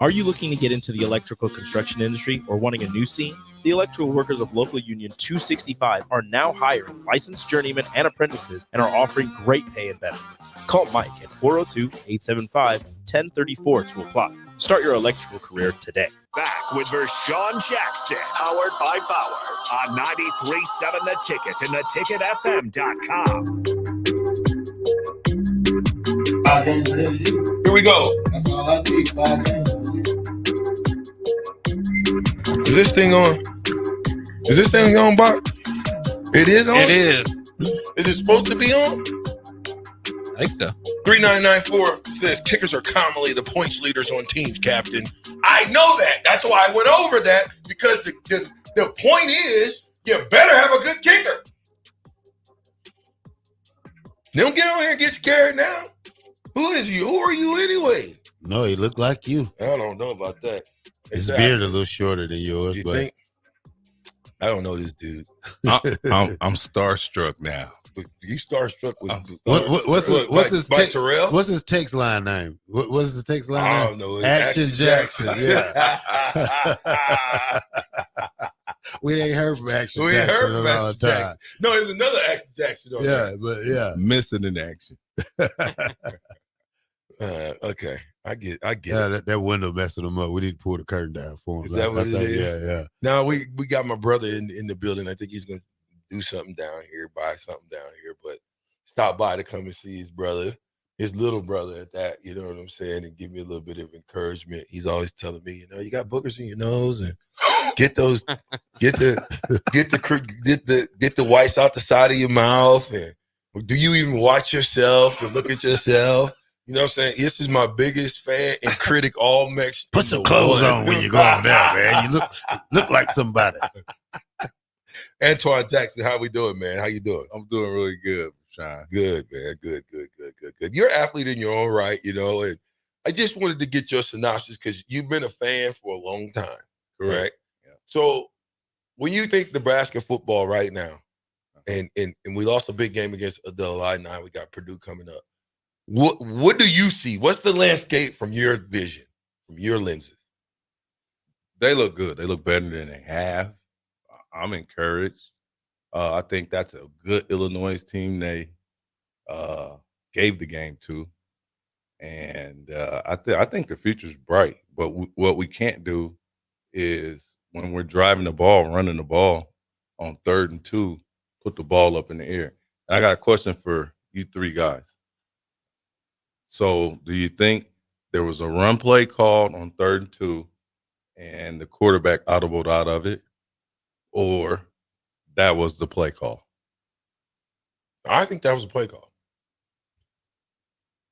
P: Are you looking to get into the electrical construction industry or wanting a new scene? The electrical workers of Local Union 265 are now hiring licensed journeymen and apprentices and are offering great pay and benefits. Call Mike at 402-875-1034 to apply. Start your electrical career today.
J: Back with Vershawn Jackson, powered by Bauer on 93.7 The Ticket and theticketfm.com.
F: Here we go.
M: That's all I need, Bobby.
F: Is this thing on? Is this thing on, Bob? It is on?
N: It is.
F: Is it supposed to be on?
N: I think so.
F: 3994 says kickers are commonly the points leaders on teams, Captain. I know that. That's why I went over that, because the point is you better have a good kicker. Don't get on here and get scared now. Who is you? Who are you anyway?
M: No, he looked like you.
F: I don't know about that.
M: His beard a little shorter than yours,
F: You
M: but
F: think? I don't know this dude.
O: I'm starstruck now.
F: You starstruck with
M: what's his
F: by Terrell?
M: What's his text line name? What's his text line
F: I
M: name?
F: don't know.
M: Action Jackson. Yeah. We ain't heard from Action
F: We ain't
M: Jackson
F: heard
M: in
F: from
M: a long
F: Action
M: time.
F: Jackson. No, there's another Action Jackson on
M: Yeah, but yeah.
O: Missing in action.
F: Okay. I get
M: Yeah,
F: it.
M: that window messing him up. We need to pull the curtain down for him.
F: Is that what it is?
M: Yeah.
F: Now we got my brother in the building. I think he's gonna do something down here, buy something down here, but stop by to come and see his brother, his little brother at that, you know what I'm saying, and give me a little bit of encouragement. He's always telling me, you got boogers in your nose, and get the whites out the side of your mouth, and do you even watch yourself to look at yourself? You know what I'm saying? This is my biggest fan and critic all mixed.
M: Put some clothes on when you go on there, man. You look like somebody.
F: Antoine Jackson, how we doing, man? How you doing?
O: I'm doing really good, Sean.
F: Good, man. Good. You're an athlete in your own right, and I just wanted to get your synopsis because you've been a fan for a long time, correct?
O: Yeah.
F: So when you think Nebraska football right now, and we lost a big game against the Illini, we got Purdue coming up. What do you see? What's the landscape from your vision, from your lenses?
O: They look good. They look better than they have. I'm encouraged. I think that's a good Illinois team they gave the game to. And I think the future's bright. But what we can't do is when we're driving the ball, running the ball on 3rd and 2, put the ball up in the air. I got a question for you 3 guys. So do you think there was a run play called on 3rd and 2 and the quarterback audibled out of it, or that was the play call?
F: I think that was a play call.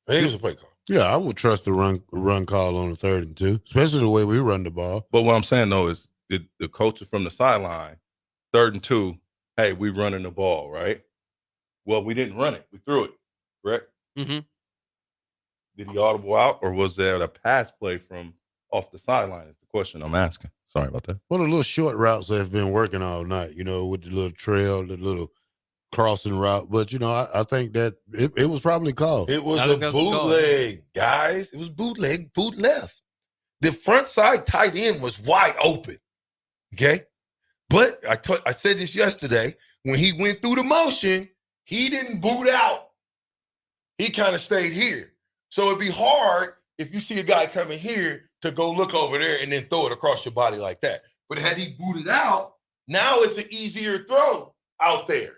F: I think it was a play call.
M: Yeah, I would trust the run call on the 3rd and 2, especially the way we run the ball.
O: But what I'm saying though is the coach from the sideline, 3rd and 2, hey, we running the ball, right? Well, we didn't run it. We threw it, correct?
N: Mm-hmm.
O: Did he audible out, or was there a pass play from off the sideline is the question I'm asking. Sorry about that.
M: Well, the little short routes that have been working all night, with the little trail, the little crossing route. But, I think that it was probably called.
F: It was a bootleg, guys. It was bootleg, boot left. The front side tight end was wide open, okay? But I said this yesterday. When he went through the motion, he didn't boot out. He kind of stayed here. So it'd be hard if you see a guy coming here to go look over there and then throw it across your body like that. But had he booted out, now it's an easier throw out there.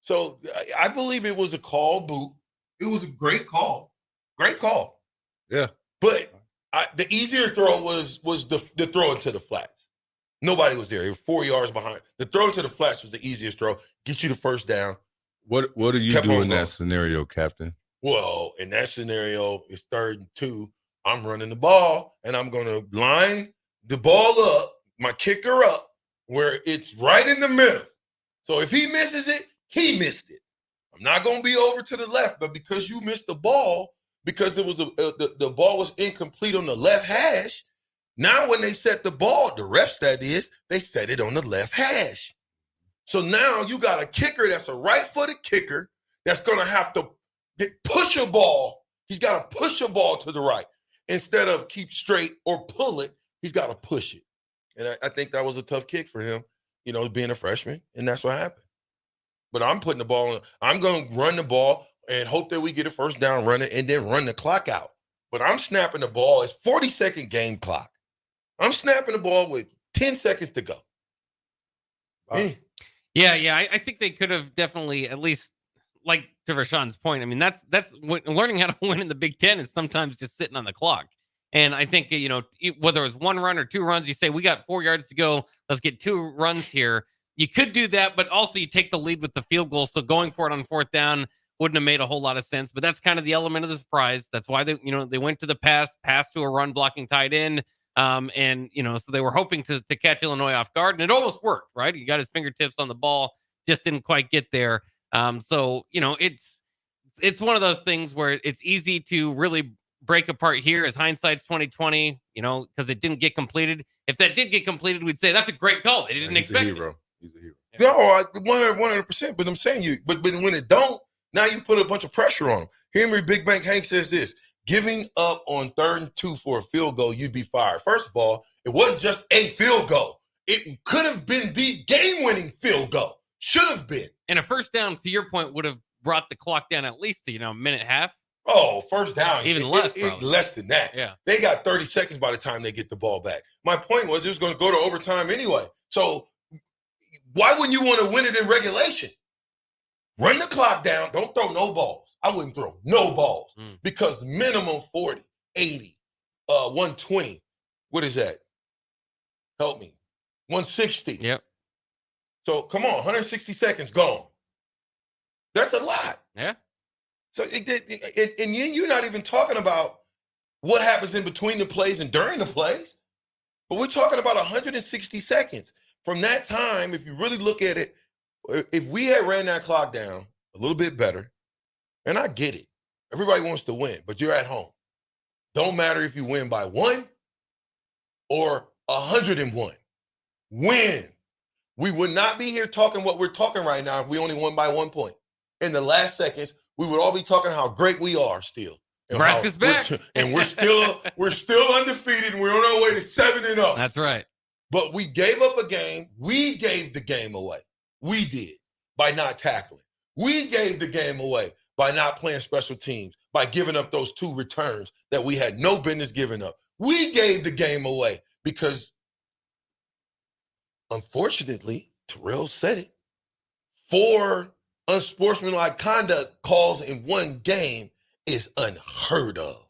F: So I believe it was a call boot. It was a great call. Great call.
O: Yeah.
F: But the easier throw was the throw into the flats. Nobody was there. It was 4 yards behind. The throw into the flats was the easiest throw. Get you the first down.
O: What do you do in that scenario, Captain?
F: Well, in that scenario, it's 3rd and 2. I'm running the ball, and I'm going to line the ball up, my kicker up, where it's right in the middle. So if he misses it, he missed it. I'm not going to be over to the left, but because you missed the ball, because it was the ball was incomplete on the left hash, now when they set the ball, the refs that is, they set it on the left hash. So now you got a kicker that's a right-footed kicker that's going to have to push a ball. He's got to push a ball to the right. Instead of keep straight or pull it, he's got to push it. And I think that was a tough kick for him, being a freshman, and that's what happened. But I'm putting the ball in. I'm going to run the ball and hope that we get a first down running and then run the clock out. But I'm snapping the ball. It's 40-second game clock. I'm snapping the ball with 10 seconds to go.
N: Yeah. I think they could have definitely, at least, like to Rashawn's point, I mean, that's learning how to win in the Big Ten is sometimes just sitting on the clock. And I think, whether it was 1 run or 2 runs, you say, we got 4 yards to go. Let's get 2 runs here. You could do that, but also you take the lead with the field goal. So going for it on 4th down wouldn't have made a whole lot of sense. But that's kind of the element of the surprise. That's why they went to the pass to a run blocking tight end. So they were hoping to catch Illinois off guard, and it almost worked, right? He got his fingertips on the ball, just didn't quite get there. It's one of those things where it's easy to really break apart here as hindsight's 2020, because it didn't get completed. If that did get completed, we'd say that's a great call. They didn't expect it.
O: He's a hero.
F: No, 100%. But I'm saying but when it don't, now you put a bunch of pressure on him. Henry Big Bank Hank says this: giving up on 3rd and 2 for a field goal, you'd be fired. First of all, it wasn't just a field goal. It could have been the game-winning field goal. Should have been.
N: And a first down, to your point, would have brought the clock down at least a minute and a half.
F: Oh, first down.
N: Even less.
F: Less than that.
N: Yeah.
F: They got 30 seconds by the time they get the ball back. My point was it was going to go to overtime anyway. So why wouldn't you want to win it in regulation? Run the clock down. Don't throw no balls. I wouldn't throw no balls because minimum 40, 80, 120. What is that? Help me. 160.
N: Yep.
F: So come on, 160 seconds gone. That's a lot.
N: Yeah.
F: So and you're not even talking about what happens in between the plays and during the plays, but we're talking about 160 seconds. From that time, if you really look at it, if we had ran that clock down a little bit better, and I get it, everybody wants to win, but you're at home. Don't matter if you win by 1 or 101. Win. We would not be here talking what we're talking right now if we only won by 1 point. In the last seconds, we would all be talking how great we are still.
N: Nebraska's back.
F: And we're still undefeated, and we're on our way to 7-0.
N: That's right.
F: But we gave up a game. We gave the game away. We did, by not tackling. We gave the game away by not playing special teams, by giving up those 2 returns that we had no business giving up. We gave the game away because, unfortunately, Terrell said it, 4 unsportsmanlike conduct calls in one game is unheard of.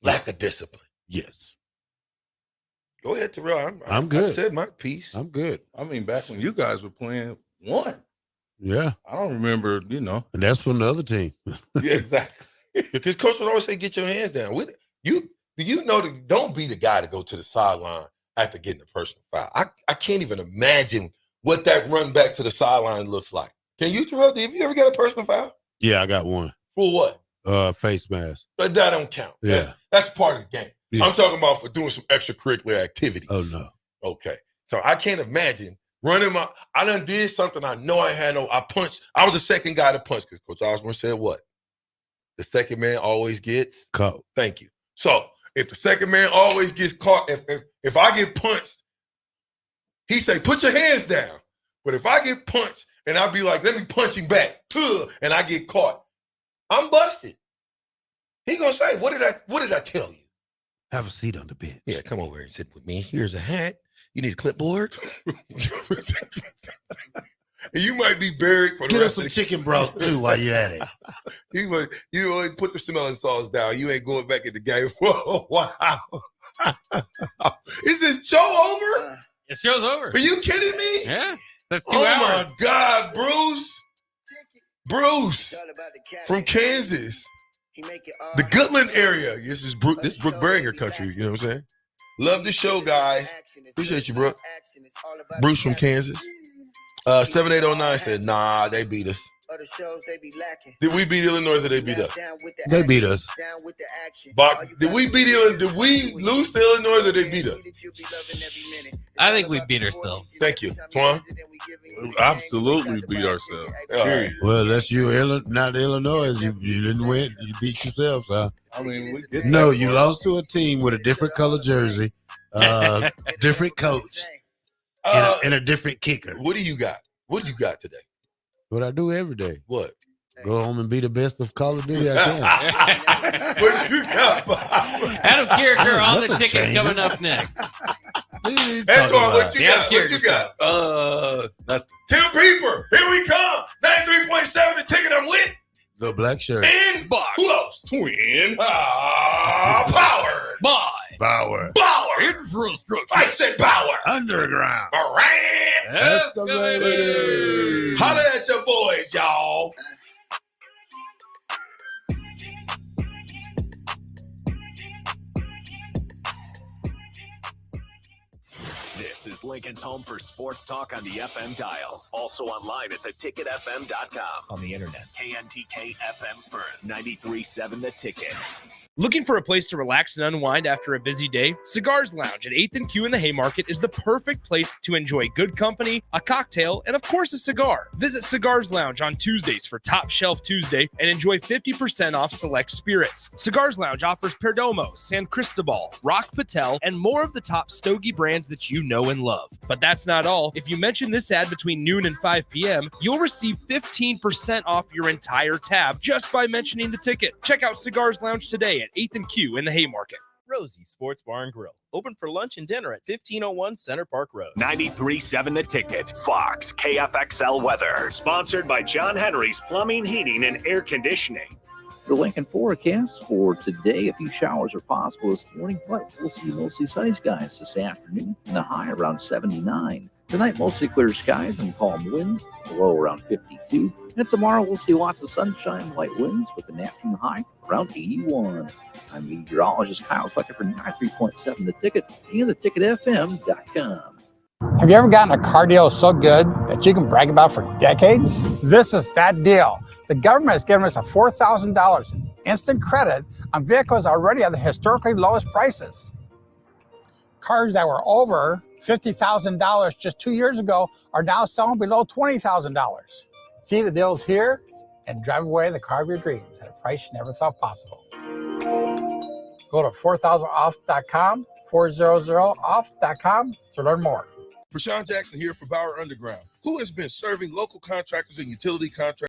F: Lack of discipline.
M: Yes.
F: Go ahead, Terrell.
M: I'm good.
F: I said my piece.
M: I'm good.
O: I mean, back when you guys were playing 1.
M: Yeah.
O: I don't remember,
M: And that's from the other team.
O: Yeah, exactly.
F: Because coach would always say, get your hands down. Don't be the guy to go to the sideline after getting a personal foul. I can't even imagine what that run back to the sideline looks like. Can you, Terrell? Have you ever got a personal foul?
M: Yeah, I got one.
F: For what?
M: Face mask.
F: But that don't count.
M: Yeah.
F: That's part of the game.
M: Yeah.
F: I'm talking about for doing some extracurricular activities.
M: Oh, no.
F: Okay. So I can't imagine running I done did something I know I punched. I was the second guy to punch because Coach Osborne said what? The second man always gets
M: caught.
F: Thank you. So if the second man always gets caught, if I get punched, he say, put your hands down. But if I get punched and I be like, let me punch him back, and I get caught, I'm busted. He gonna say, what did I tell you?
M: Have a seat on the bench.
F: Yeah, come over here and sit with me. Here's a hat. You need a clipboard? You might be buried for the
M: Get
F: rest
M: us
F: of
M: some chicken broth, too, while you're at it.
F: You always put the smelling sauce down. You ain't going back in the game for a while. Is this show over?
N: The show's over.
F: Are you kidding me?
N: Yeah. That's 2
F: Oh,
N: hours.
F: my God, Bruce. Bruce from Kansas. The Goodland area. This is Brooke Beringer country. You know what I'm saying? Love the show, guys. Appreciate you, Brooke. Bruce from Kansas. 7809 said, nah, they beat us. Did we beat Illinois or they beat us?
M: They beat us.
F: Did we beat Illinois? Did we lose to Illinois or they beat us?
N: I think we beat ourselves.
F: Thank you. Twan?
O: Absolutely beat ourselves. Period.
M: Well, that's you, not Illinois. You didn't win. You beat yourself, huh?
O: I mean, we did.
M: No, you lost to a team with a different color jersey, different coach, and a different kicker.
F: What do you got? What do you got today?
M: What I do every day.
F: What?
M: Go home and be the best of Call of Duty I can.
F: What you got?
N: Adam Kierkegaard on the
M: Nothing
N: ticket
M: changes.
N: coming up next.
F: Antoine, what you got? What you got?
O: Nothing.
F: Tim Peeper, here we come. 93.7, the ticket I'm with.
M: The black shirt.
F: And who else? Twin. Power.
N: Bye.
M: Bauer.
N: Infrastructure.
F: I said Power.
M: Underground.
F: Moran.
M: Excavated.
F: Holla at your boys, y'all.
J: This is Lincoln's home for sports talk on the FM dial. Also online at theticketfm.com.
H: On the internet.
J: KNTK FM Firth, 93.7 The Ticket.
H: Looking for a place to relax and unwind after a busy day? Cigars Lounge at 8th and Q in the Haymarket is the perfect place to enjoy good company, a cocktail, and of course a cigar. Visit Cigars Lounge on Tuesdays for Top Shelf Tuesday and enjoy 50% off select spirits. Cigars Lounge offers Perdomo, San Cristobal, Rock Patel, and more of the top stogie brands that you know and love. But that's not all. If you mention this ad between noon and 5 p.m., you'll receive 15% off your entire tab just by mentioning the ticket. Check out Cigars Lounge today at 8th and Q in the Haymarket.
P: Rosie Sports Bar and Grill. Open for lunch and dinner at 1501 Center Park Road.
J: 93.7 The Ticket. Fox KFXL weather. Sponsored by John Henry's Plumbing, Heating, and Air Conditioning.
C: The Lincoln forecast for today, a few showers are possible this morning, but we'll see mostly sunny skies this afternoon and a high around 79. Tonight, mostly clear skies and calm winds, a low around 52. And tomorrow, we'll see lots of sunshine and light winds with an afternoon high around 81. I'm meteorologist Kyle Clucker for 93.7 The Ticket and theticketfm.com.
I: Have you ever gotten a car deal so good that you can brag about for decades? This is that deal. The government has given us a $4,000 instant credit on vehicles already at the historically lowest prices. Cars that were over $50,000 just 2 years ago are now selling below $20,000. See the deals here and drive away the car of your dreams at a price you never thought possible. Go to 4000off.com, 400off.com to learn more.
F: Rashawn Jackson here for Bauer Underground, who has been serving local contractors and utility contractors